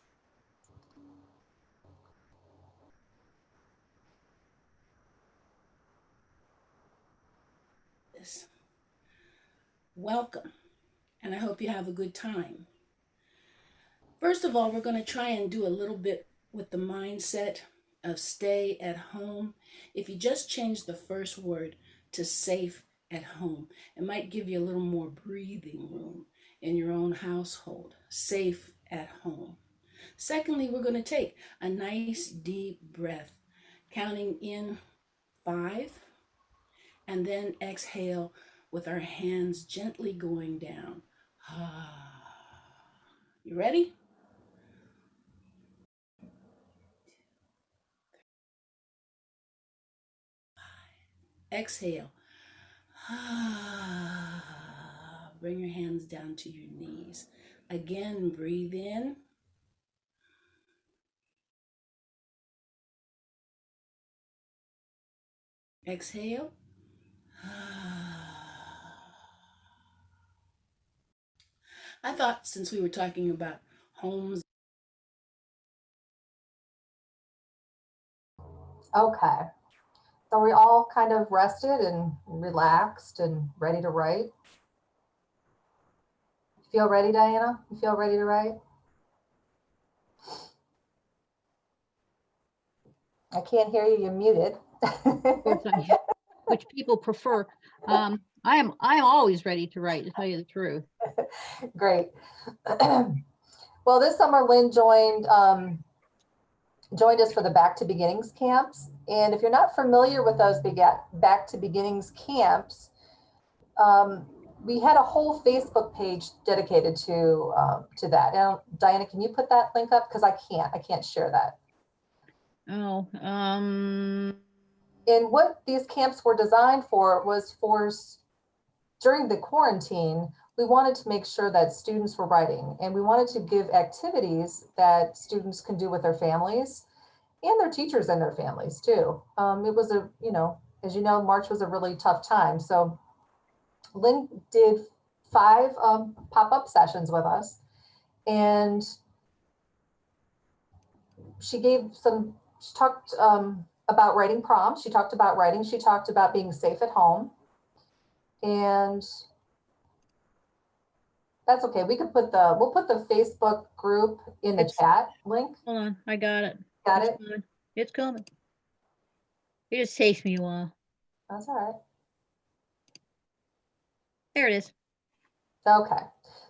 Welcome, and I hope you have a good time. First of all, we're going to try and do a little bit with the mindset of stay at home. If you just change the first word to safe at home, it might give you a little more breathing room in your own household. Safe at home. Secondly, we're going to take a nice deep breath, counting in 5, and then exhale with our hands gently going down. You ready? Exhale. Bring your hands down to your knees. Again, breathe in. Exhale. I thought since we were talking about homes. Okay. So we all kind of rested and relaxed and ready to write? You feel ready, Diana? You feel ready to write? I can't hear you. You're muted. Which people prefer. I'm always ready to write, to tell you the truth. Great. Well, this summer Lynn joined us for the Back to Beginnings camps. And if you're not familiar with those Back to Beginnings camps, we had a whole Facebook page dedicated to that. Now, Diana, can you put that link up? Because I can't share that. Oh, and what these camps were designed for was during the quarantine, we wanted to make sure that students were writing, and we wanted to give activities that students can do with their families and their teachers and their families too. It was as you know, March was a really tough time. So Lynn did 5 pop-up sessions with us, and she talked about writing prompts. She talked about writing. She talked about being safe at home. And that's okay. We'll put the Facebook group in the chat link. Hold on, I got it. Got it? It's coming. It just takes me a while. That's all right. There it is. Okay.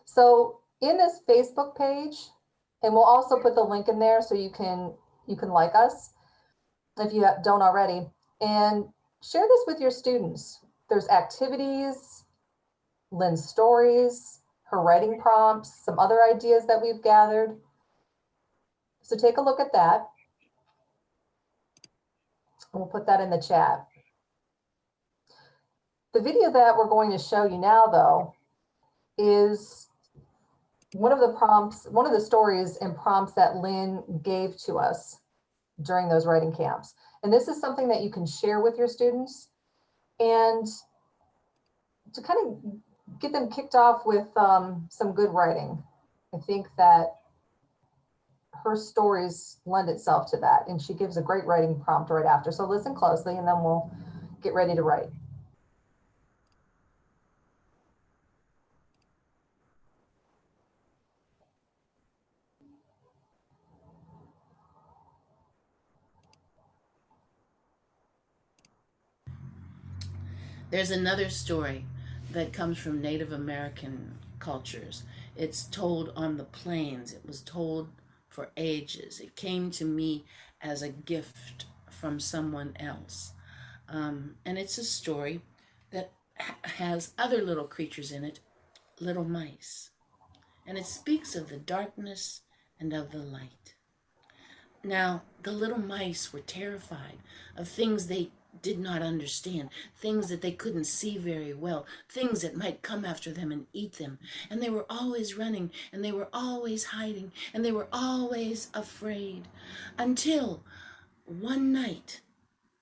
So in this Facebook page, and we'll also put the link in there so you can like us if you don't already. and share this with your students. There's activities, Lynn's stories, her writing prompts, some other ideas that we've gathered. So take a look at that. We'll put that in the chat. The video that we're going to show you now, though, is one of the stories and prompts that Lynn gave to us during those writing camps. And this is something that you can share with your students and to kind of get them kicked off with some good writing. I think that her stories lend itself to that, and she gives a great writing prompt right after. So listen closely and then we'll get ready to write. There's another story that comes from Native American cultures. It's told on the plains. It was told for ages. It came to me as a gift from someone else. And it's a story that has other little creatures in it, little mice. And it speaks of the darkness and of the light. Now, the little mice were terrified of things they did not understand, things that they couldn't see very well, things that might come after them and eat them. And they were always running, and they were always hiding, and they were always afraid. Until one night,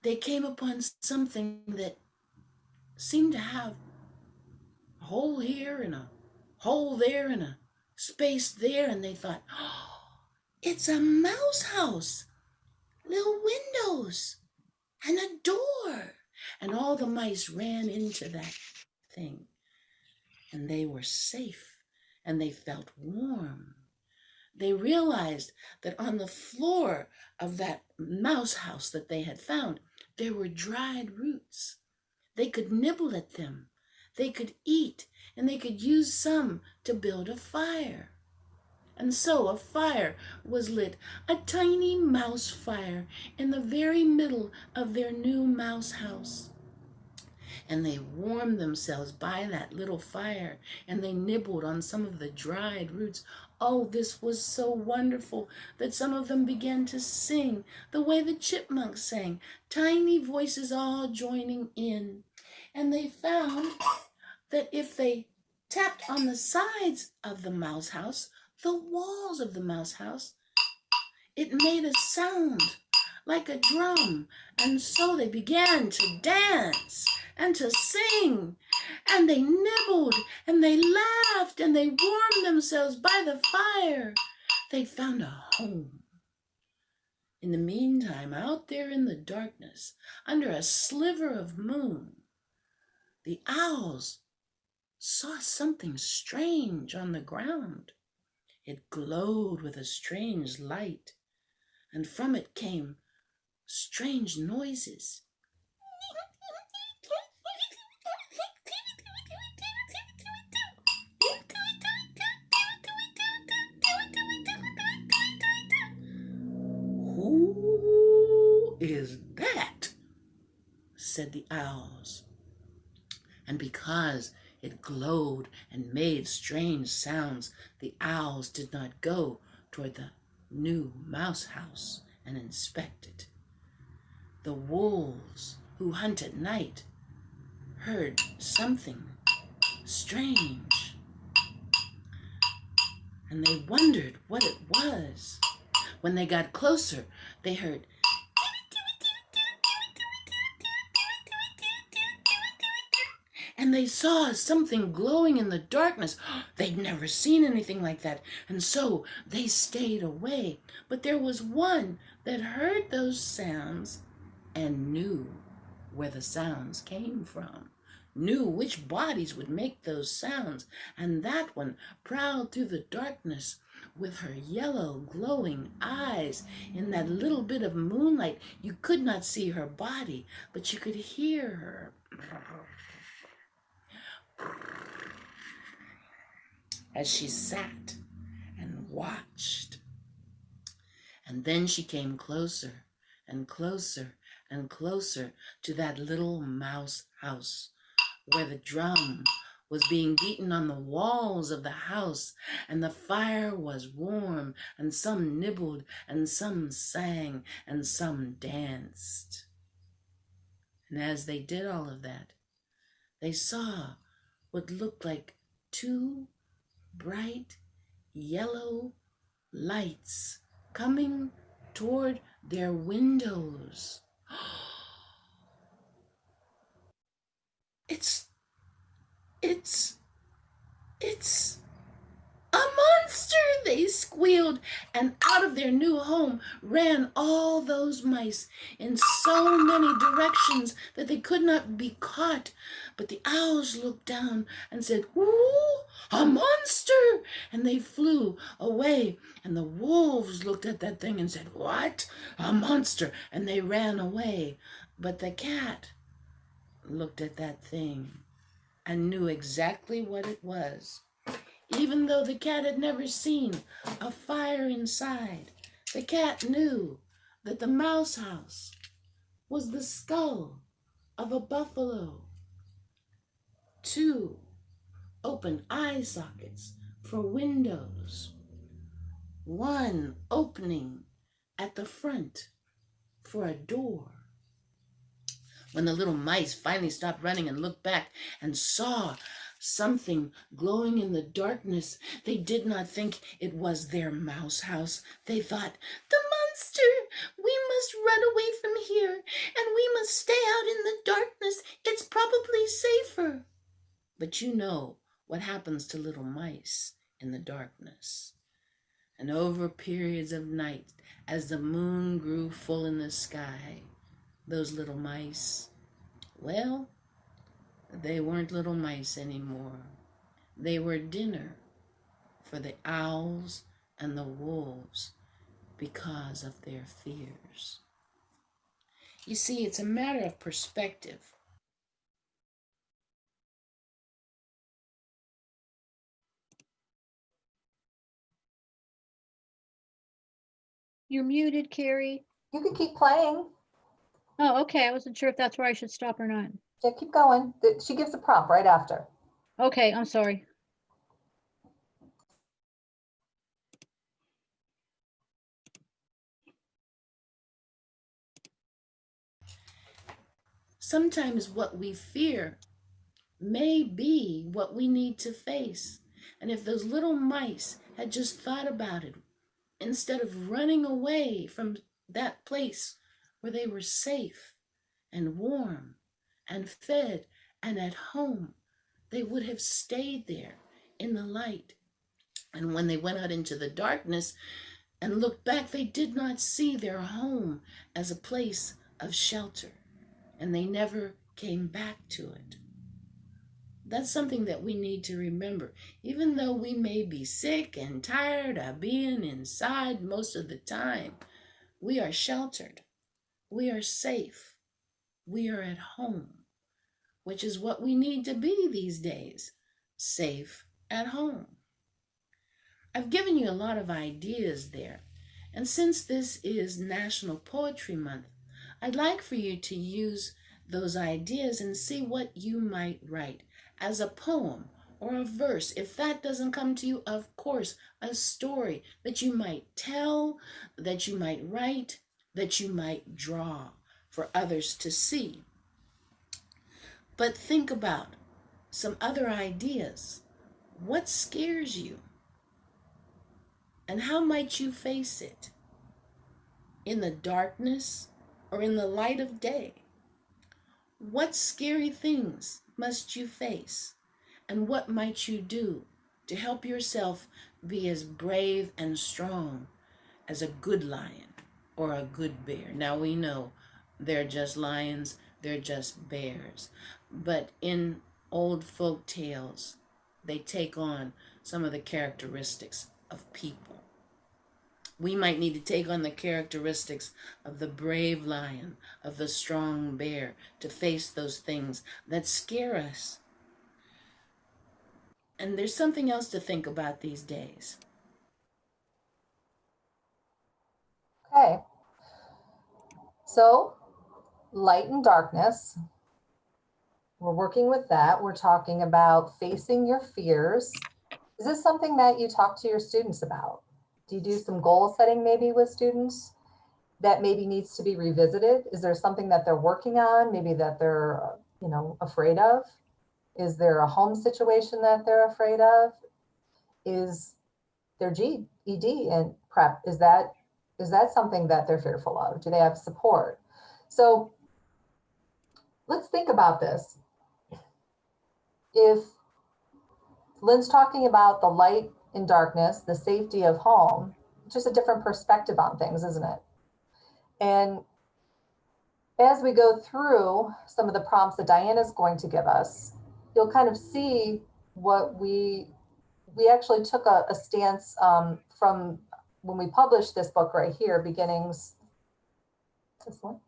they came upon something that seemed to have a hole here and a hole there and a space there, and they thought, oh, it's a mouse house, little windows and a door. And all the mice ran into that thing, and they were safe and they felt warm. They realized that on the floor of that mouse house that they had found, there were dried roots. They could nibble at them, they could eat, and they could use some to build a fire. And so a fire was lit, a tiny mouse fire in the very middle of their new mouse house. And they warmed themselves by that little fire, and they nibbled on some of the dried roots. Oh, this was so wonderful that some of them began to sing the way the chipmunks sang, tiny voices all joining in. And they found that if they tapped on the sides of the mouse house, the walls of the mouse house, it made a sound like a drum. And so they began to dance and to sing, and they nibbled and they laughed and they warmed themselves by the fire. They found a home. In the meantime, out there in the darkness, under a sliver of moon, the owls saw something strange on the ground. It glowed with a strange light, and from it came strange noises. Who is that? Said the owls. And because it glowed and made strange sounds, the owls did not go toward the new mouse house and inspect it. The wolves who hunt at night heard something strange, and they wondered what it was. When they got closer, they heard and they saw something glowing in the darkness. They'd never seen anything like that, and so they stayed away. But there was one that heard those sounds and knew where the sounds came from, knew which bodies would make those sounds, and that one prowled through the darkness with her yellow glowing eyes. In that little bit of moonlight, you could not see her body, but you could hear her as she sat and watched. And then she came closer and closer and closer to that little mouse house, where the drum was being beaten on the walls of the house, and the fire was warm, and some nibbled, and some sang, and some danced. And as they did all of that, they saw what looked like two bright yellow lights coming toward their windows. It's a monster, they squealed, and out of their new home ran all those mice in so many directions that they could not be caught. But the owls looked down and said, "Ooh, a monster!" And they flew away. And the wolves looked at that thing and said, "What? A monster!" And they ran away. But the cat looked at that thing and knew exactly what it was. Even though the cat had never seen a fire inside, the cat knew that the mouse house was the skull of a buffalo. Two open eye sockets for windows. One opening at the front for a door. When the little mice finally stopped running and looked back and saw something glowing in the darkness, they did not think it was their mouse house. They thought, "The monster! We must run away from here, and we must stay out in the darkness. It's probably safer." But you know what happens to little mice in the darkness. And over periods of night, as the moon grew full in the sky, those little mice, well, they weren't little mice anymore. They were dinner for the owls and the wolves because of their fears. You see, it's a matter of perspective. You're muted, Carrie. You can keep playing. Oh, okay. I wasn't sure if that's where I should stop or not. Yeah, keep going. She gives a prompt right after. Okay, I'm sorry. Sometimes what we fear may be what we need to face. And if those little mice had just thought about it, instead of running away from that place where they were safe and warm and fed and at home, they would have stayed there in the light. And when they went out into the darkness and looked back, they did not see their home as a place of shelter, and they never came back to it. That's something that we need to remember. Even though we may be sick and tired of being inside most of the time, we are sheltered. We are safe. We are at home, which is what we need to be these days, safe at home. I've given you a lot of ideas there. And since this is National Poetry Month, I'd like for you to use those ideas and see what you might write as a poem or a verse. If that doesn't come to you, of course, a story that you might tell, that you might write, that you might draw for others to see. But think about some other ideas. What scares you? And how might you face it? In the darkness or in the light of day? What scary things must you face? And what might you do to help yourself be as brave and strong as a good lion or a good bear? Now we know they're just lions, they're just bears. But in old folk tales, they take on some of the characteristics of people. We might need to take on the characteristics of the brave lion, of the strong bear, to face those things that scare us. And there's something else to think about these days. Okay. So light and darkness, we're working with that. We're talking about facing your fears. Is this something that you talk to your students about? Do you do some goal setting maybe with students that maybe needs to be revisited? Is there something that they're working on, maybe that they're, afraid of? Is there a home situation that they're afraid of? Is their GED and prep, is that something that they're fearful of? Do they have support? So let's think about this. If Lynn's talking about the light and darkness, the safety of home, just a different perspective on things, isn't it? And as we go through some of the prompts that Diana's going to give us, you'll kind of see what we actually took a stance from when we published this book right here, Beginnings, this one,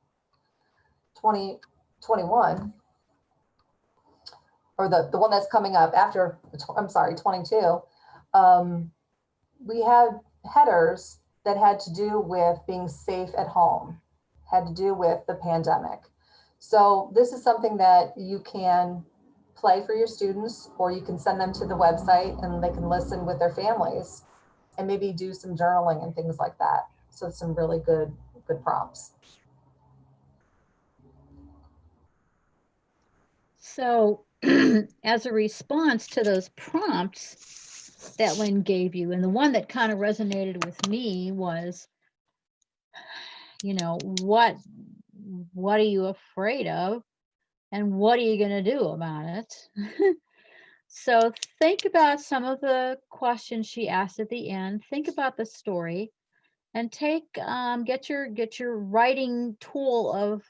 2021, or the one that's coming up after, I'm sorry, 22. We had headers that had to do with being safe at home, had to do with the pandemic. So this is something that you can play for your students, or you can send them to the website and they can listen with their families and maybe do some journaling and things like that. So some really good prompts. So as a response to those prompts that Lynn gave you, and the one that kind of resonated with me was, what are you afraid of? And what are you going to do about it? So think about some of the questions she asked at the end. Think about the story, and get your writing tool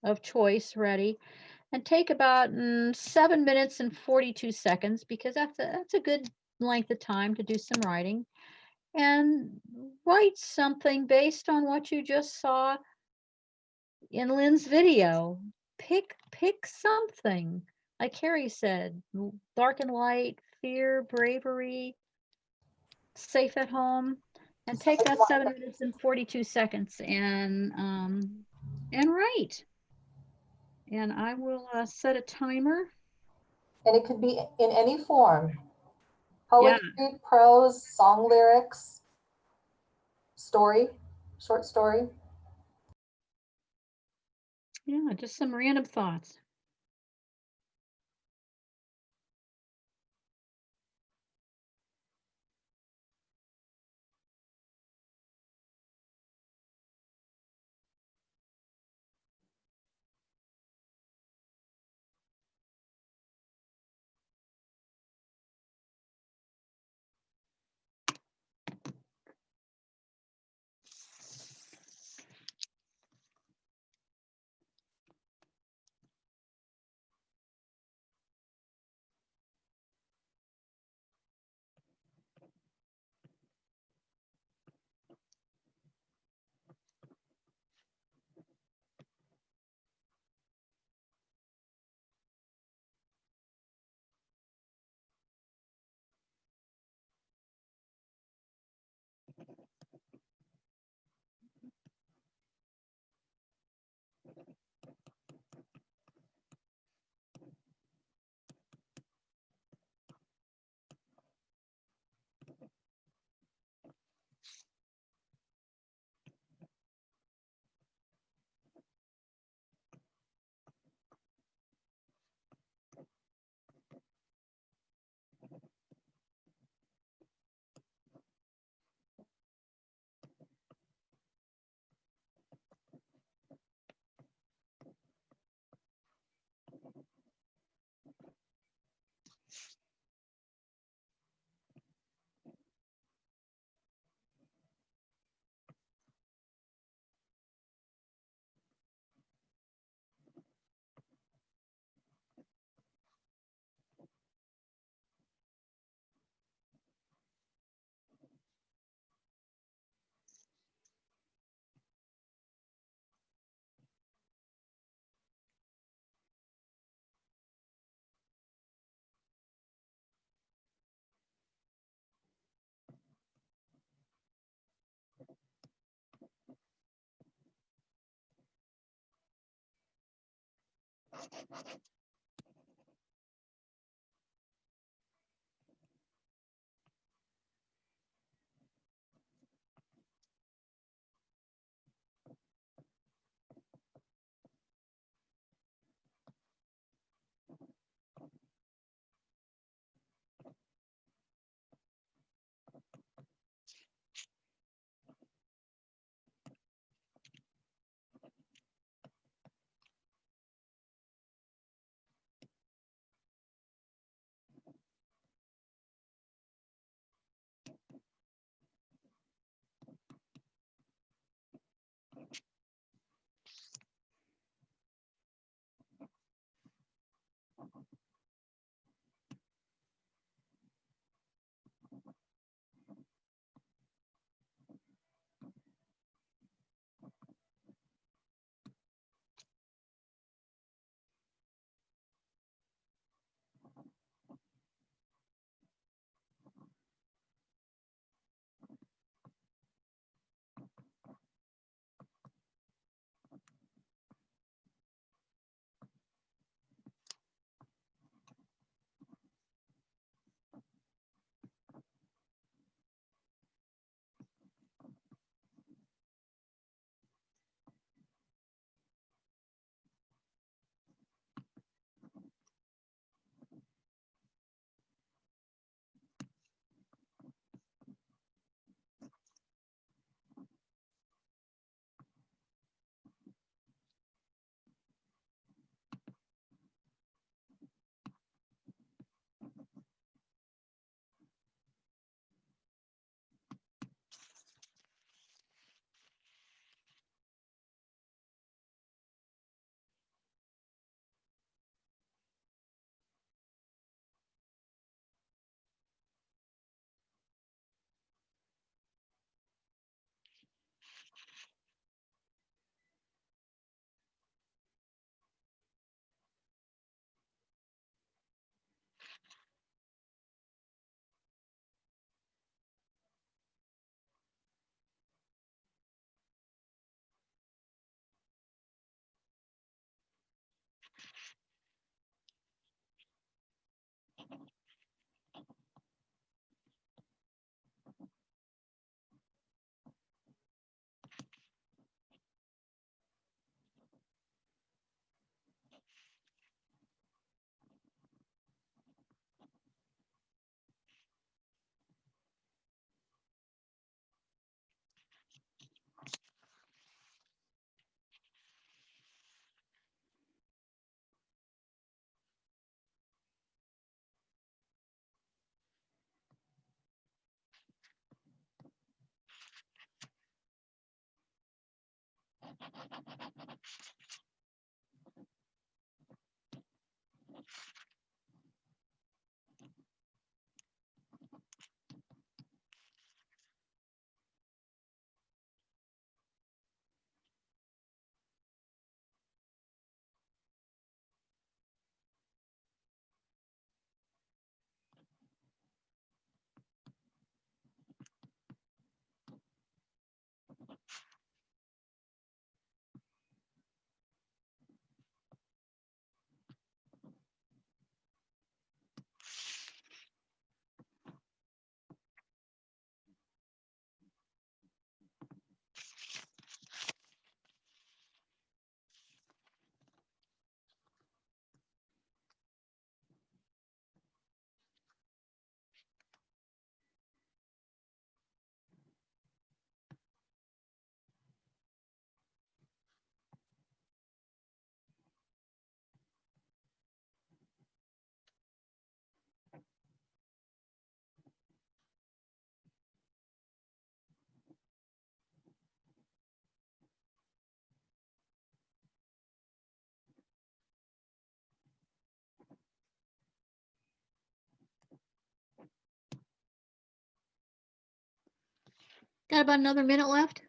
of choice ready, and take about 7 minutes and 42 seconds, because that's a good length of time to do some writing, and write something based on what you just saw in Lynn's video. Pick something, like Carrie said, dark and light, fear, bravery, safe at home, and take that 7 minutes and 42 seconds and write. And I will set a timer. And it could be in any form: Yeah. poetry, prose, song lyrics, story, short story. Yeah, just some random thoughts. Got about another minute left.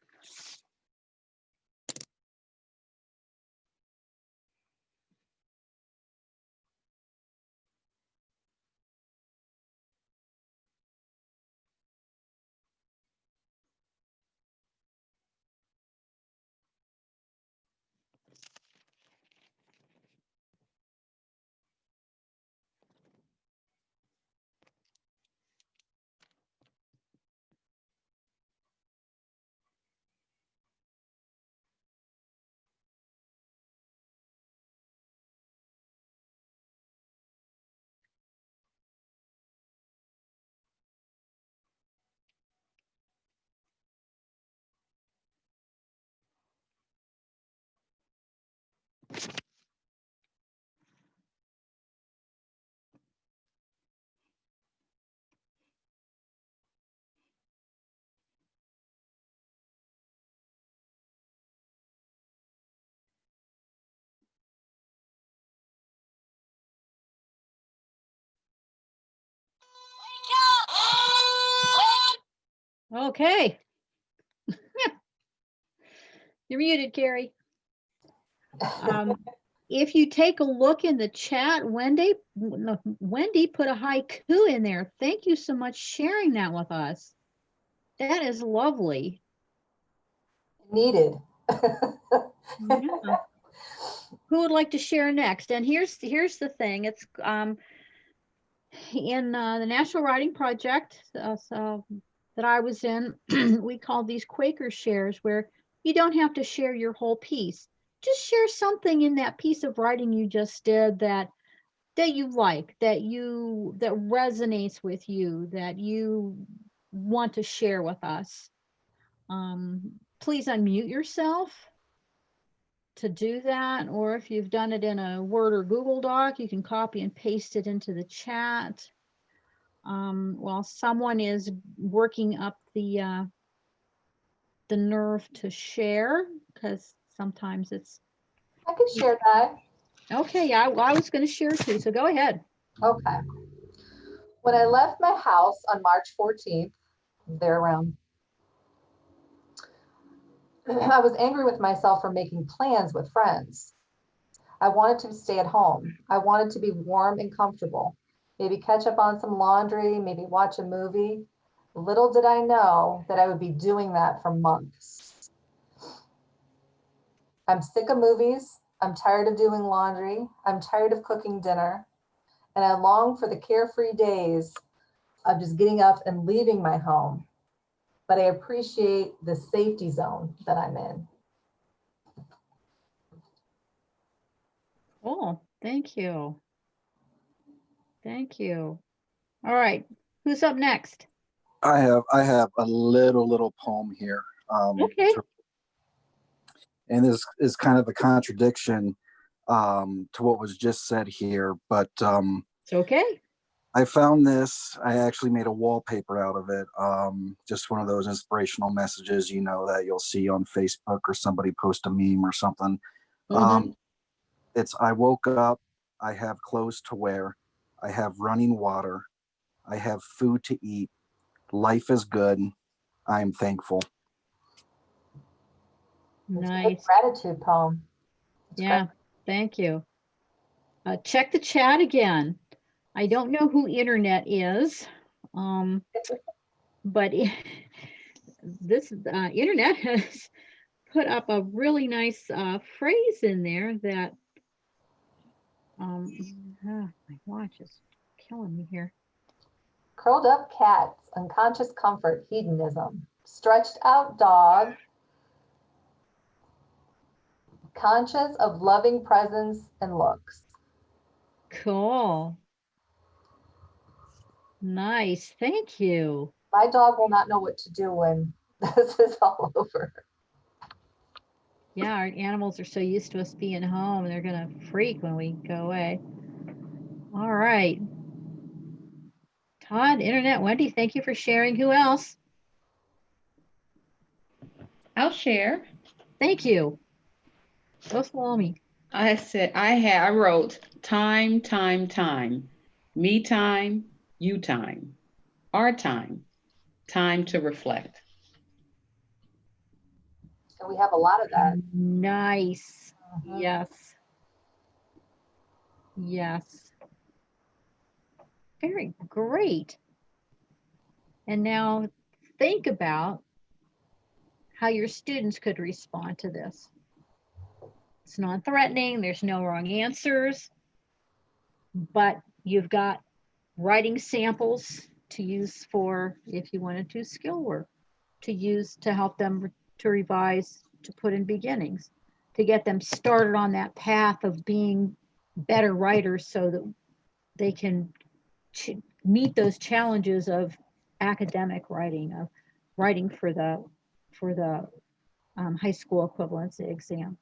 Okay. You're muted, Carrie. If you take a look in the chat, Wendy put a haiku in there. Thank you so much sharing that with us. That is lovely. Needed. Yeah. Who would like to share next? And here's the thing. It's in the National Writing Project so that I was in, we called these Quaker shares, where you don't have to share your whole piece. Just share something in that piece of writing you just did that you like, that resonates with you, that you want to share with us. Please unmute yourself to do that, or if you've done it in a Word or Google Doc, you can copy and paste it into the chat. While someone is working up the nerve to share, because sometimes it's. I could share that. Okay, yeah, I was going to share too, so go ahead. Okay. When I left my house on March 14th, there around, I was angry with myself for making plans with friends. I wanted to stay at home. I wanted to be warm and comfortable. Maybe catch up on some laundry, maybe watch a movie. Little did I know that I would be doing that for months. I'm sick of movies. I'm tired of doing laundry. I'm tired of cooking dinner. And I long for the carefree days of just getting up and leaving my home. But I appreciate the safety zone that I'm in. Oh, thank you. Thank you. All right, who's up next? I have a little poem here. Okay. And this is kind of a contradiction to what was just said here, but It's okay. I found this. I actually made a wallpaper out of it. Just one of those inspirational messages, that you'll see on Facebook or somebody post a meme or something. It's, I woke up, I have clothes to wear, I have running water, I have food to eat, life is good, I am thankful. Nice. Gratitude poem. Yeah, thank you. Check the chat again. I don't know who Internet is, but this Internet has put up a really nice phrase in there that my watch is killing me here. Curled up cats, unconscious comfort, hedonism. Stretched out dog, conscious of loving presence and looks. Cool. Nice. Thank you. My dog will not know what to do when this is all over. Yeah, our animals are so used to us being home, they're going to freak when we go away. All right. Todd, Internet, Wendy, thank you for sharing. Who else? I'll share. Thank you. Go Salome. I wrote time, me time, you time, our time to reflect. And we have a lot of that. Nice. Yes. Yes. Very great. And now think about how your students could respond to this. It's not threatening, there's no wrong answers, but you've got writing samples to use for, if you want to do skill work, to use to help them to revise, to put in beginnings, to get them started on that path of being better writers so that they can meet those challenges of academic writing, of writing for the high school equivalency exam,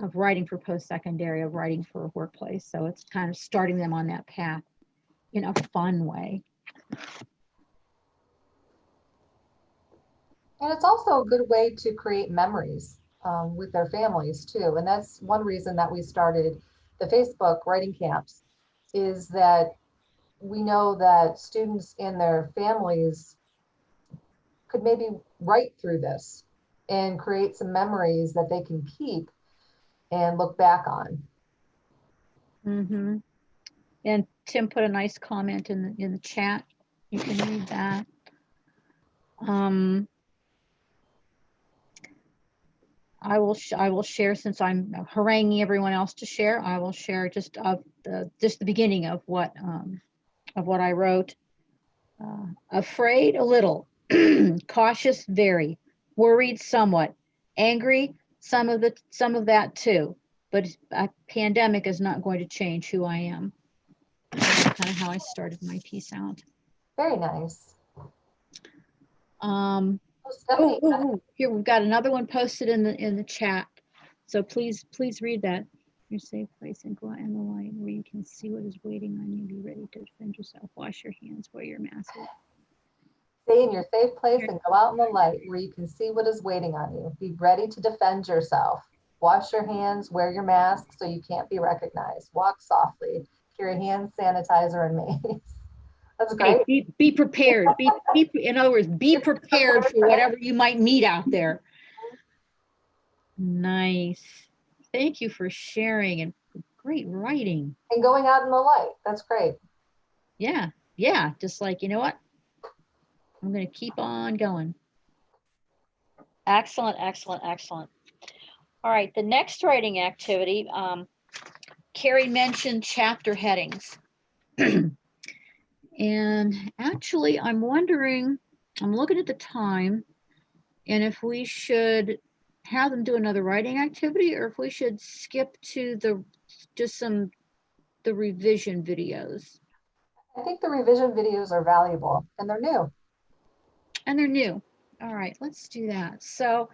of writing for post-secondary, of writing for a workplace. So it's kind of starting them on that path in a fun way. And it's also a good way to create memories with their families too. And that's one reason that we started the Facebook writing camps, is that we know that students and their families could maybe write through this and create some memories that they can keep and look back on. Mm-hmm. And Tim put a nice comment in the chat. You can read that. I will share, since I'm haranguing everyone else to share. I will share just the beginning of what I wrote. Afraid a little, cautious very, worried somewhat, angry some of that too. But a pandemic is not going to change who I am. That's kind of how I started my piece out. Very nice. Here we've got another one posted in the chat. So please read that. Your safe place and go out in the light where you can see what is waiting on you. Be ready to defend yourself. Wash your hands, wear your mask. Stay in your safe place and go out in the light where you can see what is waiting on you. Be ready to defend yourself. Wash your hands, wear your mask so you can't be recognized. Walk softly. Carry hand sanitizer and mace. That's great. Okay, be prepared. In other words, be prepared for whatever you might meet out there. Nice. Thank you for sharing and great writing. And going out in the light. That's great. Yeah. Just like, you know what? I'm going to keep on going. Excellent. All right. The next writing activity, Carrie mentioned chapter headings. And actually, I'm wondering, I'm looking at the time, and if we should have them do another writing activity, or if we should skip to the revision videos. I think the revision videos are valuable, and they're new. All right, let's do that. So,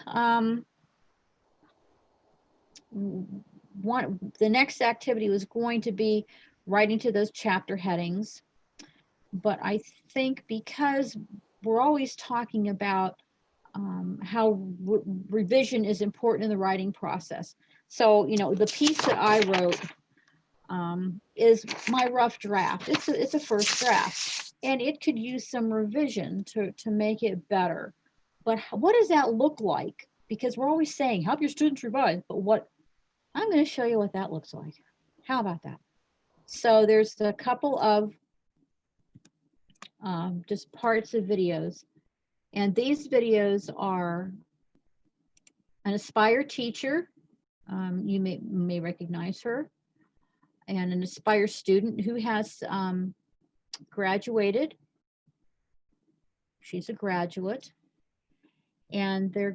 the next activity was going to be writing to those chapter headings. But I think because we're always talking about how revision is important in the writing process. So, the piece that I wrote is my rough draft. It's a first draft, and it could use some revision to make it better. But what does that look like? Because we're always saying, help your students revise, but I'm going to show you what that looks like. How about that? So there's a couple of just parts of videos. And these videos are an Aspire teacher. You may recognize her. And an Aspire student who has graduated. She's a graduate. And they're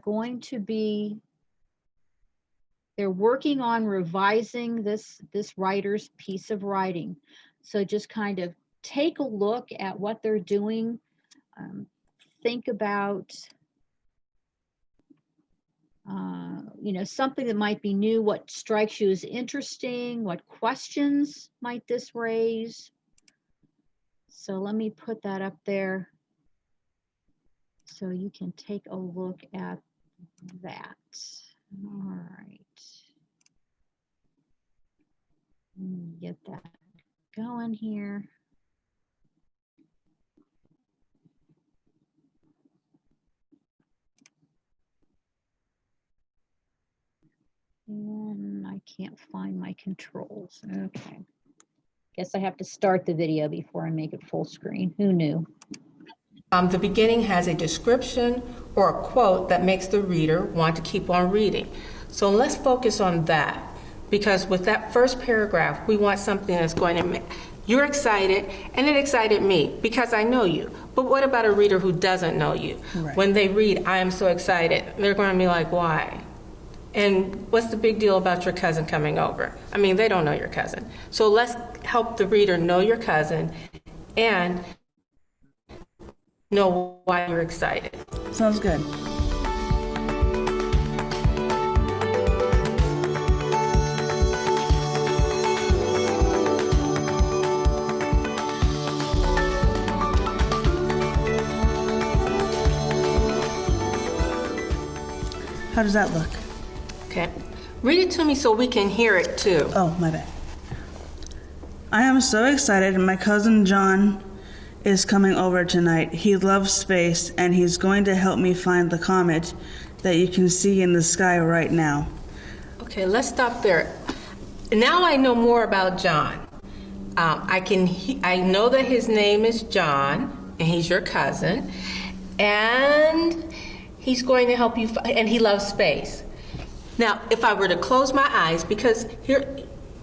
working on revising this writer's piece of writing. So just kind of take a look at what they're doing. Think about, something that might be new, what strikes you as interesting, what questions might this raise. So let me put that up there so you can take a look at that. All right. Get that going here. And I can't find my controls. Okay. Guess I have to start the video before I make it full screen. Who knew? The beginning has a description or a quote that makes the reader want to keep on reading. So let's focus on that, because with that first paragraph, we want something that's going to make you're excited, and it excited me because I know you. But what about a reader who doesn't know you? Right. When they read, I am so excited, they're going to be like, why? And what's the big deal about your cousin coming over? I mean, they don't know your cousin. So let's help the reader know your cousin and know why you're excited. Sounds good. How does that look? Okay. Read it to me so we can hear it too. Oh, my bad. I am so excited. My cousin John is coming over tonight. He loves space, and he's going to help me find the comet that you can see in the sky right now. Okay, let's stop there. Now I know more about John. I know that his name is John, and he's your cousin, and he's going to help you, and he loves space. Now, if I were to close my eyes, because here,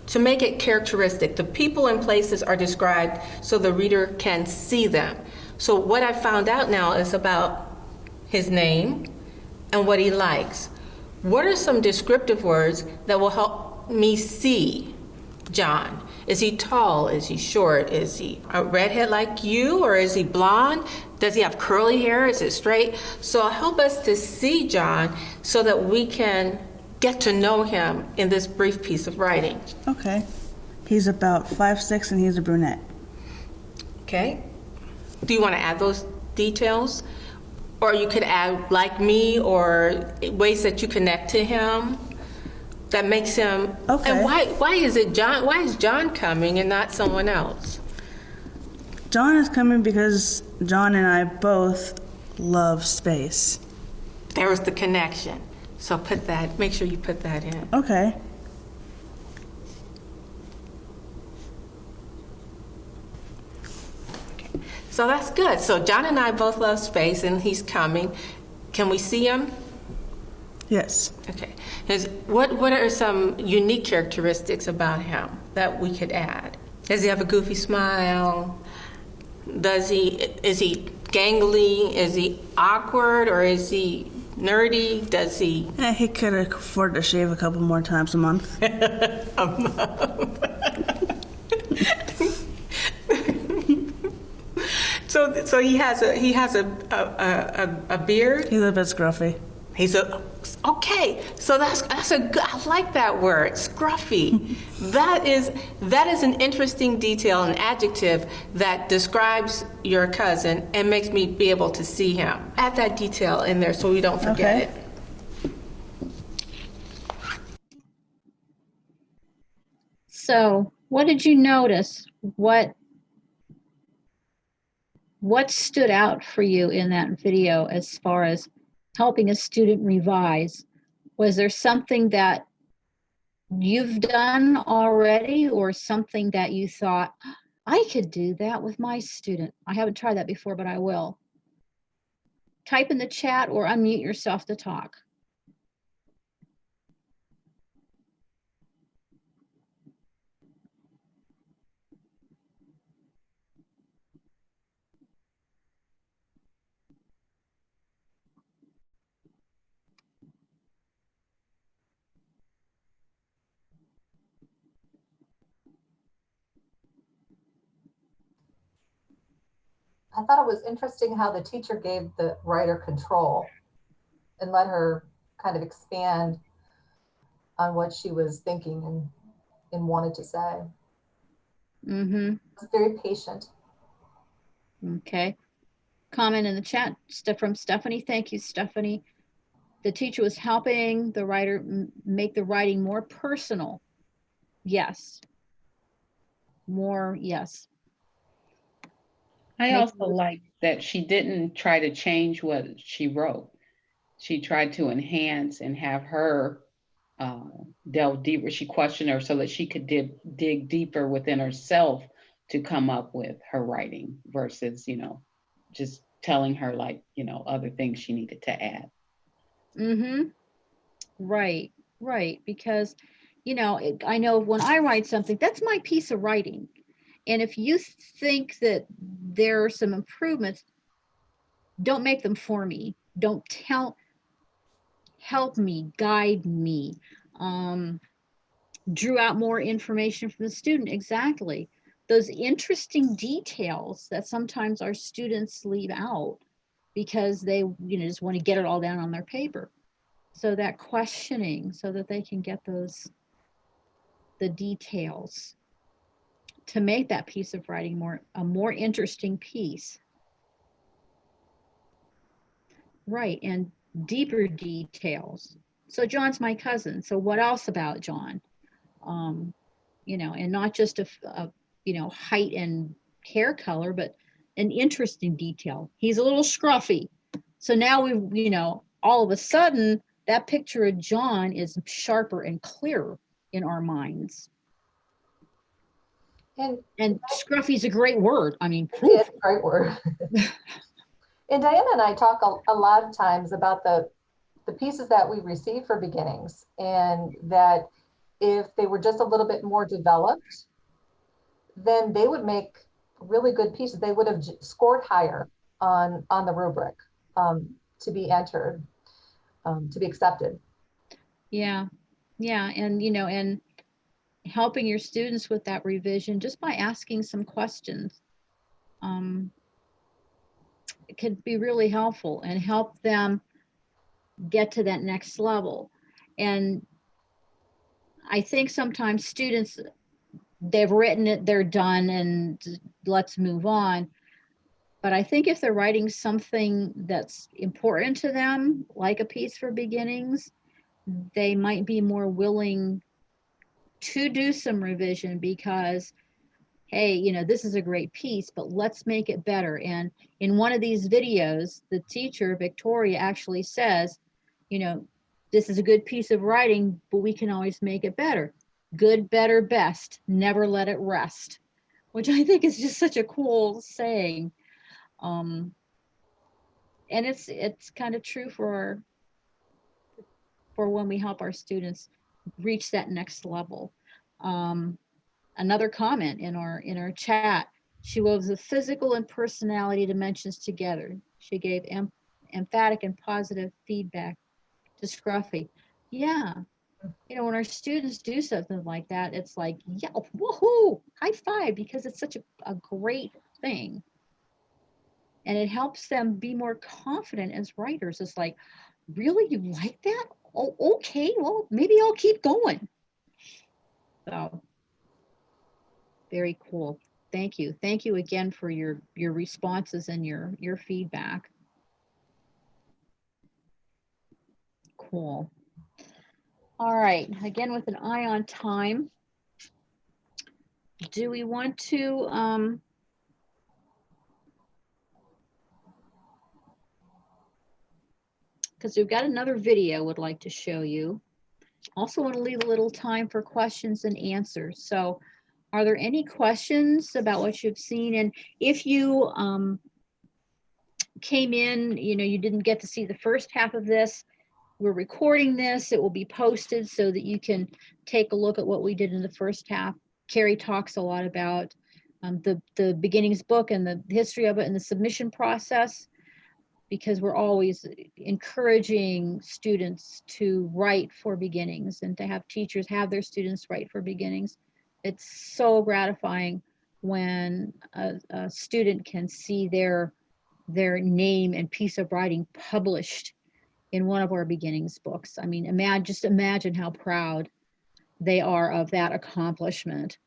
to make it characteristic, the people and places are described so the reader can see them. So what I found out now is about his name and what he likes. What are some descriptive words that will help me see John? Is he tall? Is he short? Is he a redhead like you, or is he blonde? Does he have curly hair? Is it straight? So help us to see John so that we can get to know him in this brief piece of writing. Okay. He's about 5'6" and he's a brunette. Okay. Do you want to add those details? Or you could add like me, or ways that you connect to him that makes him. Okay. And why is it John? Why is John coming and not someone else? John is coming because John and I both love space. There was the connection. So make sure you put that in. Okay. So that's good. So John and I both love space, and he's coming. Can we see him? Yes. Okay. What are some unique characteristics about him that we could add? Does he have a goofy smile? Is he gangly? Is he awkward, or is he nerdy? Does he? Yeah, he could afford to shave a couple more times a month. A month. So he has a beard. He's a bit scruffy. Okay. So that's a good. I like that word, scruffy. that is an interesting detail, an adjective that describes your cousin and makes me be able to see him. Add that detail in there so we don't forget it. So what did you notice? What stood out for you in that video as far as helping a student revise? Was there something that you've done already, or something that you thought, I could do that with my student? I haven't tried that before, but I will. Type in the chat or unmute yourself to talk. I thought it was interesting how the teacher gave the writer control and let her kind of expand on what she was thinking and wanted to say. Mm-hmm. It's very patient. Okay. Comment in the chat from Stephanie. Thank you, Stephanie. The teacher was helping the writer make the writing more personal. Yes. More, yes. I also like that she didn't try to change what she wrote. She tried to enhance and have her delve deeper. She questioned her so that she could dig deeper within herself to come up with her writing versus, just telling her other things she needed to add. Mm-hmm. Right, right. Because, I know when I write something, that's my piece of writing. And if you think that there are some improvements, don't make them for me. Don't help me, guide me. Drew out more information from the student. Exactly. Those interesting details that sometimes our students leave out because they, just want to get it all down on their paper. So that questioning, so that they can get the details to make that piece of writing a more interesting piece. Right, and deeper details. So John's my cousin. So what else about John? And not just a height and hair color, but an interesting detail. He's a little scruffy. So now we, you know, all of a sudden that picture of John is sharper and clearer in our minds. And scruffy's a great word. I mean, it's a great word. And Diana and I talk a lot of times about the pieces that we receive for beginnings, and that if they were just a little bit more developed, then they would make really good pieces. They would have scored higher on the rubric to be entered, to be accepted. Yeah, yeah, and you know, and helping your students with that revision just by asking some questions it could be really helpful and help them get to that next level. And I think sometimes students, they've written it, they're done, and let's move on. But I think if they're writing something that's important to them, like a piece for beginnings, they might be more willing to do some revision because, hey, you know, this is a great piece, but let's make it better. And in one of these videos, the teacher, Victoria, actually says, you know, this is a good piece of writing, but we can always make it better. Good, better, best. Never let it rest, which I think is just such a cool saying. And it's kind of true for when we help our students reach that next level. Another comment in our chat, she wove the physical and personality dimensions together. She gave emphatic and positive feedback to Scruffy. Yeah, you know, when our students do something like that, it's like, yeah, woohoo, high five, because it's such a great thing. And it helps them be more confident as writers. It's like, really, you like that? Oh, okay, well, maybe I'll keep going. So very cool. Thank you. Thank you again for your responses and your feedback. Cool. All right. Again, with an eye on time, do we want to because we've got another video would like to show you. Also want to leave a little time for questions and answers. So are there any questions about what you've seen? And if you came in, you know, you didn't get to see the first half of this, we're recording this. It will be posted so that you can take a look at what we did in the first half. Carrie talks a lot about the beginnings book and the history of it and the submission process, because we're always encouraging students to write for beginnings and to have teachers have their students write for beginnings. It's so gratifying when a student can see their name and piece of writing published in one of our beginnings books. I mean, just imagine how proud they are of that accomplishment.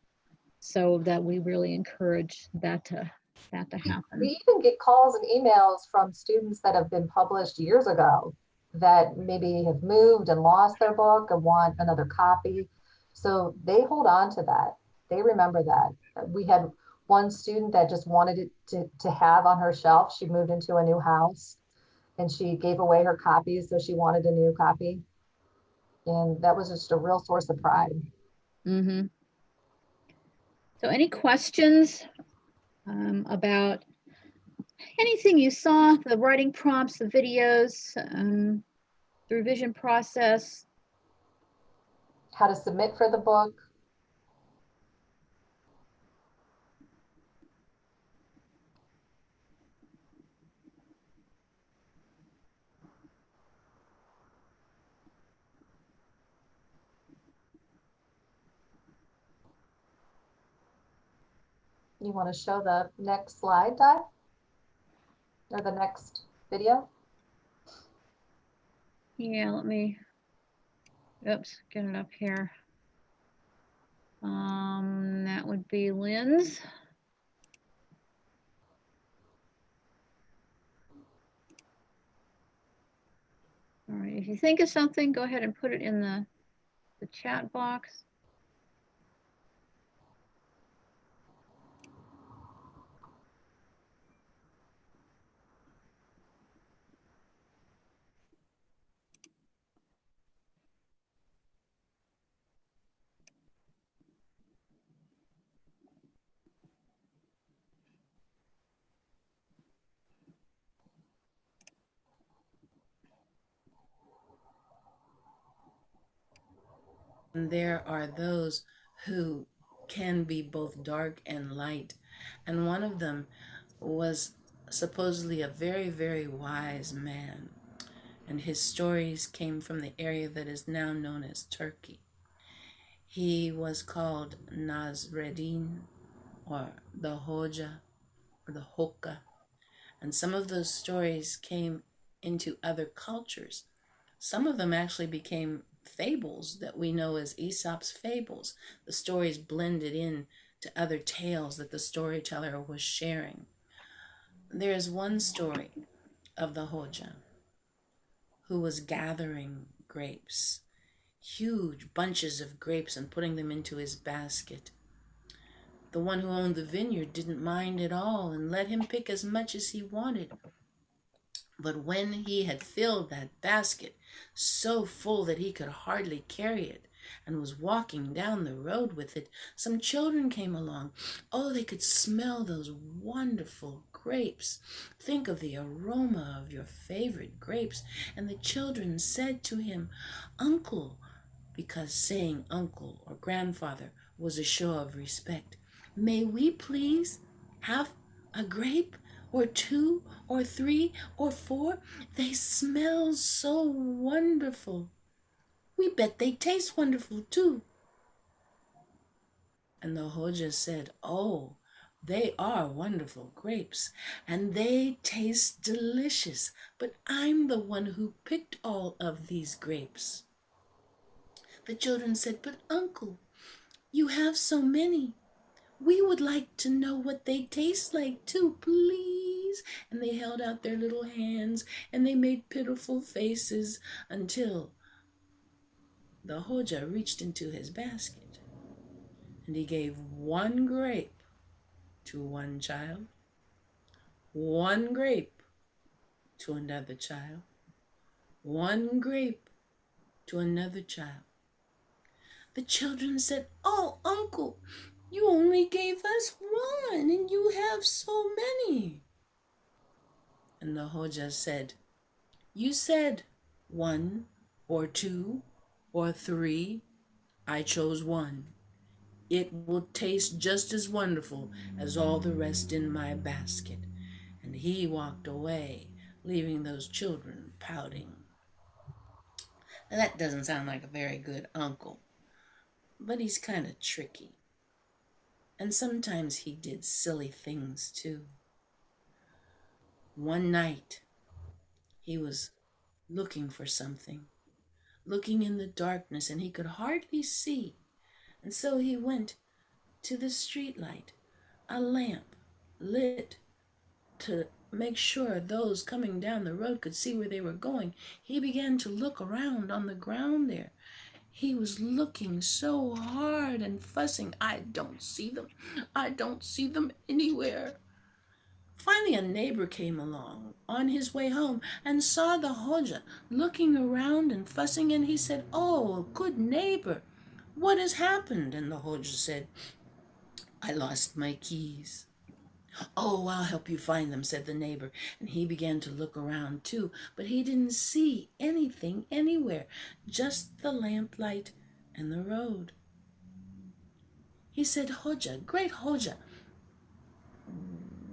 So that we really encourage that to happen. We even get calls and emails from students that have been published years ago that maybe have moved and lost their book and want another copy. So they hold on to that. They remember that. We had one student that just wanted it to have on her shelf. She moved into a new house and she gave away her copies, so she wanted a new copy. And that was just a real source of pride. Mm-hmm. So any questions about anything you saw, the writing prompts, the videos, the revision process? How to submit for the book? You want to show the next slide, Di? Or the next video? Yeah, let me, oops, get it up here. That would be Lynn's. All right, if you think of something, go ahead and put it in the chat box. And there are those who can be both dark and light. And one of them was supposedly a very, very wise man. And his stories came from the area that is now known as Turkey. He was called Nasreddin, or the Hoja, or the Hoka. And some of those stories came into other cultures. Some of them actually became fables that we know as Aesop's fables. The stories blended in to other tales that the storyteller was sharing. There is one story of the Hoja who was gathering grapes, huge bunches of grapes, and putting them into his basket. The one who owned the vineyard didn't mind at all and let him pick as much as he wanted. But when he had filled that basket so full that he could hardly carry it, and was walking down the road with it, some children came along. Oh, they could smell those wonderful grapes. Think of the aroma of your favorite grapes. And the children said to him, "Uncle," because saying uncle or grandfather was a show of respect, "may we please have a grape or two or three or four? They smell so wonderful. We bet they taste wonderful too." And the Hoja said, "Oh, they are wonderful grapes, and they taste delicious, but I'm the one who picked all of these grapes." The children said, "But uncle, you have so many. We would like to know what they taste like too, please." And they held out their little hands and they made pitiful faces until the Hoja reached into his basket and he gave one grape to one child, one grape to another child, one grape to another child. The children said, "Oh, uncle, you only gave us one and you have so many." And the Hoja said, "You said one or two or three. I chose one. It will taste just as wonderful as all the rest in my basket." And he walked away, leaving those children pouting. Now, that doesn't sound like a very good uncle, but he's kind of tricky. And sometimes he did silly things too. One night, he was looking for something, looking in the darkness, and he could hardly see. And so he went to the street light, a lamp lit to make sure those coming down the road could see where they were going. He began to look around on the ground there. He was looking so hard and fussing. "I don't see them. I don't see them anywhere." Finally, a neighbor came along on his way home and saw the Hoja looking around and fussing, and he said, "Oh, good neighbor, what has happened?" And the Hoja said, "I lost my keys." "Oh, I'll help you find them," said the neighbor. And he began to look around too, but he didn't see anything anywhere, just the lamplight and the road. He said, "Hoja, great Hoja,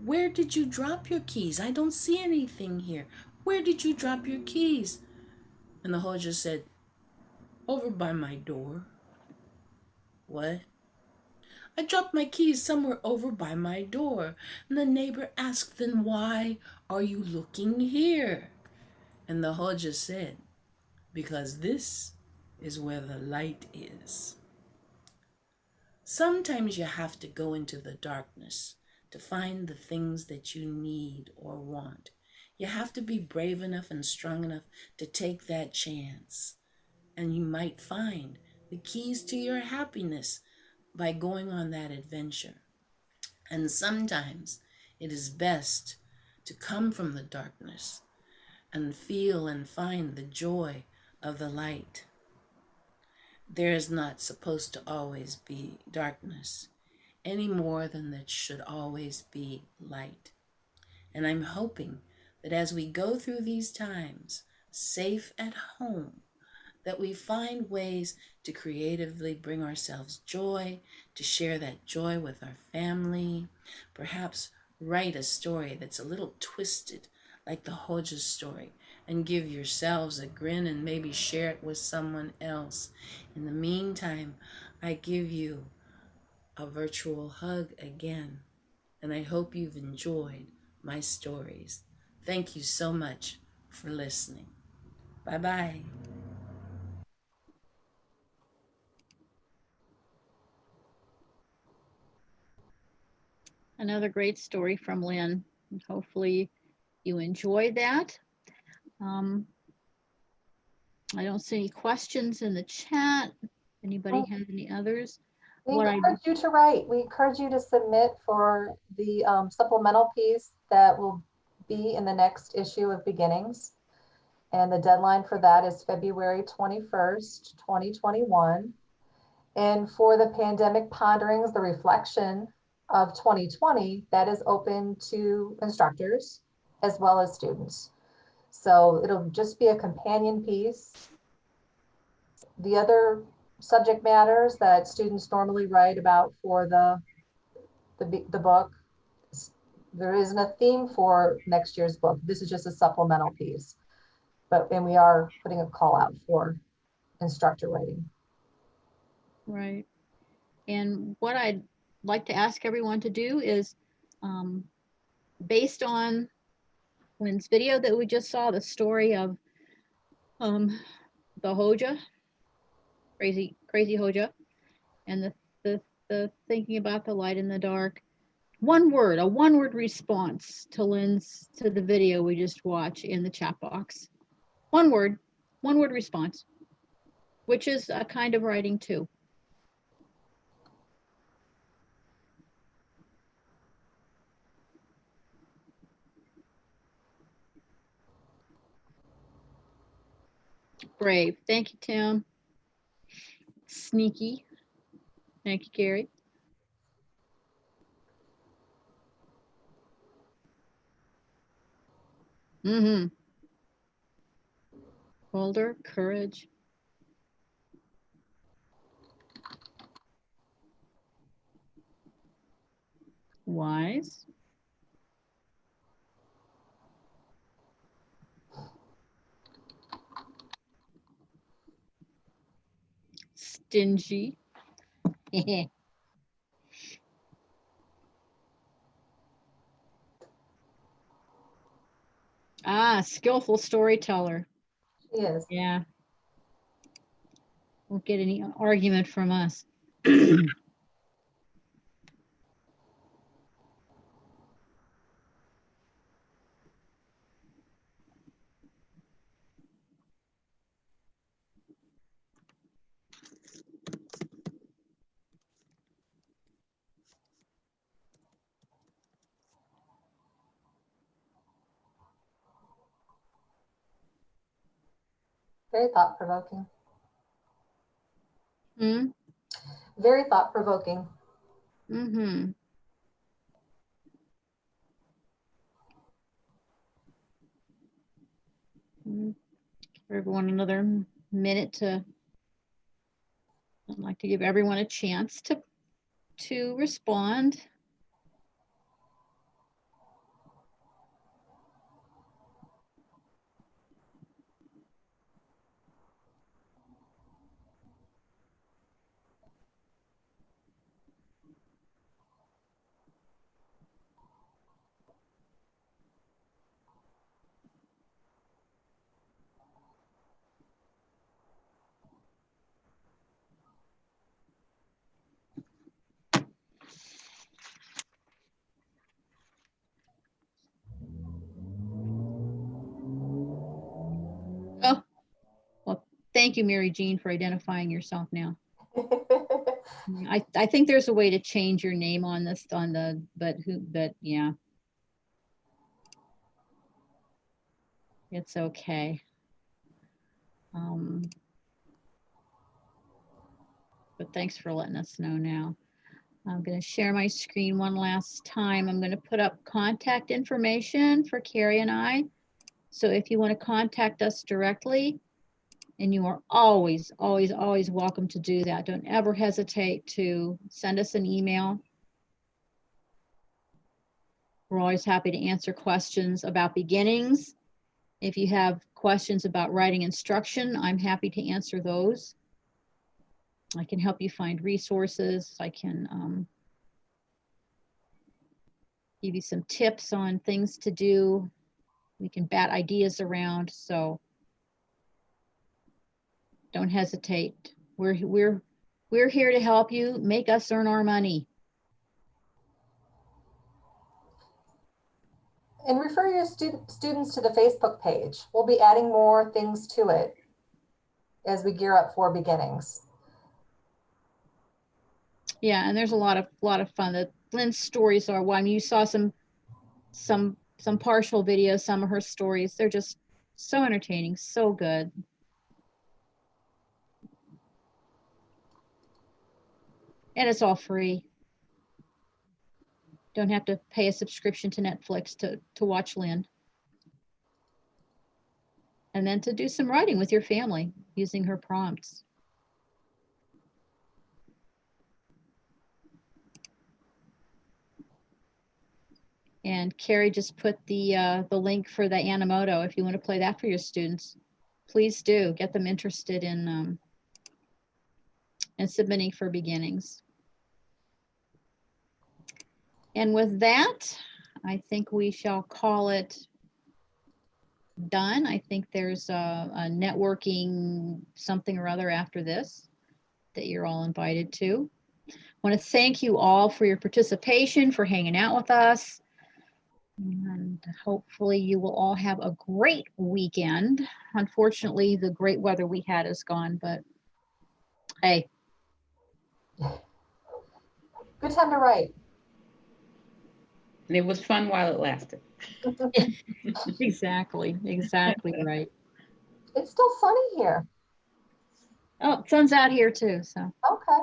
where did you drop your keys? I don't see anything here. Where did you drop your keys?" And the Hoja said, "Over by my door." "What?" "I dropped my keys somewhere over by my door." And the neighbor asked, "Then why are you looking here?" And the Hoja said, "Because this is where the light is." Sometimes you have to go into the darkness to find the things that you need or want. You have to be brave enough and strong enough to take that chance. And you might find the keys to your happiness by going on that adventure. And sometimes it is best to come from the darkness and feel and find the joy of the light. There is not supposed to always be darkness, any more than there should always be light. And I'm hoping that as we go through these times, safe at home, that we find ways to creatively bring ourselves joy, to share that joy with our family, perhaps write a story that's a little twisted, like the Hoja's story, and give yourselves a grin and maybe share it with someone else. In the meantime, I give you a virtual hug again, and I hope you've enjoyed my stories. Thank you so much for listening. Bye-bye. Another great story from Lynn. Hopefully you enjoyed that. I don't see any questions in the chat. Anybody have any others? We encourage you to write. We encourage you to submit for the supplemental piece that will be in the next issue of Beginnings. And the deadline for that is February 21st, 2021. And for the pandemic ponderings, the reflection of 2020, that is open to instructors as well as students. So it'll just be a companion piece. The other subject matters that students normally write about for the book, there isn't a theme for next year's book. This is just a supplemental piece. And we are putting a call out for instructor writing. Right. And what I'd like to ask everyone to do is, based on Lynn's video that we just saw, the story of the Hoja, crazy Hoja, and the thinking about the light in the dark. A one-word response to the video we just watched in the chat box. One word response, which is a kind of writing too. Brave. Thank you, Tim. Sneaky. Thank you, Carrie. Boulder, courage. Wise. Stingy. Skillful storyteller. Yes. Yeah. Won't get any argument from us. Very thought-provoking. Very thought-provoking. Give everyone another minute to. I'd like to give everyone a chance to respond. Oh, well, thank you, Mary Jean, for identifying yourself now. I think there's a way to change your name on this, but yeah. It's okay. But thanks for letting us know now. I'm going to share my screen one last time. I'm going to put up contact information for Carrie and I. So if you want to contact us directly, And you are always, always, always welcome to do that. Don't ever hesitate to send us an email. We're always happy to answer questions about beginnings. If you have questions about writing instruction, I'm happy to answer those. I can help you find resources. I can give you some tips on things to do. We can bat ideas around, so don't hesitate. We're here to help you, make us earn our money. And refer your students to the Facebook page. We'll be adding more things to it as we gear up for beginnings. Yeah, and there's a lot of fun. The Lynn's stories are, well, I mean, you saw some partial videos, some of her stories. They're just so entertaining, so good. And it's all free. Don't have to pay a subscription to Netflix to watch Lynn. And then to do some writing with your family using her prompts. And Carrie just put the link for the Animoto. If you want to play that for your students, please do. Get them interested in submitting for beginnings. And with that, I think we shall call it done. I think there's a networking something or other after this that you're all invited to. I want to thank you all for your participation, for hanging out with us. And hopefully you will all have a great weekend. Unfortunately, the great weather we had is gone, but hey. Good time to write. And it was fun while it lasted. Exactly right. It's still sunny here. Oh, sun's out here too, so. Okay.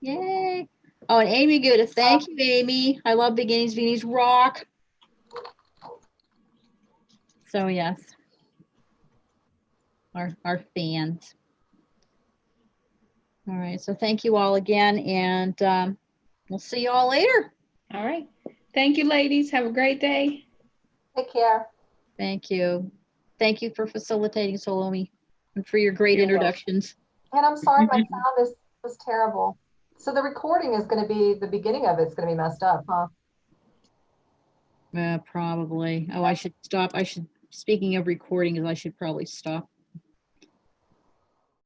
Yay. Oh, and Amy Good. Thank you, Amy. I love beginnings. Beginnings rock. So yes, our fans. All right, so thank you all again, and we'll see you all later. All right. Thank you, ladies. Have a great day. Take care. Thank you. Thank you for facilitating, Salome, and for your great introductions. And I'm sorry my sound was terrible. So the recording is going to be, the beginning of it's going to be messed up, huh? Probably. Oh, I should stop. Speaking of recordings, I should probably stop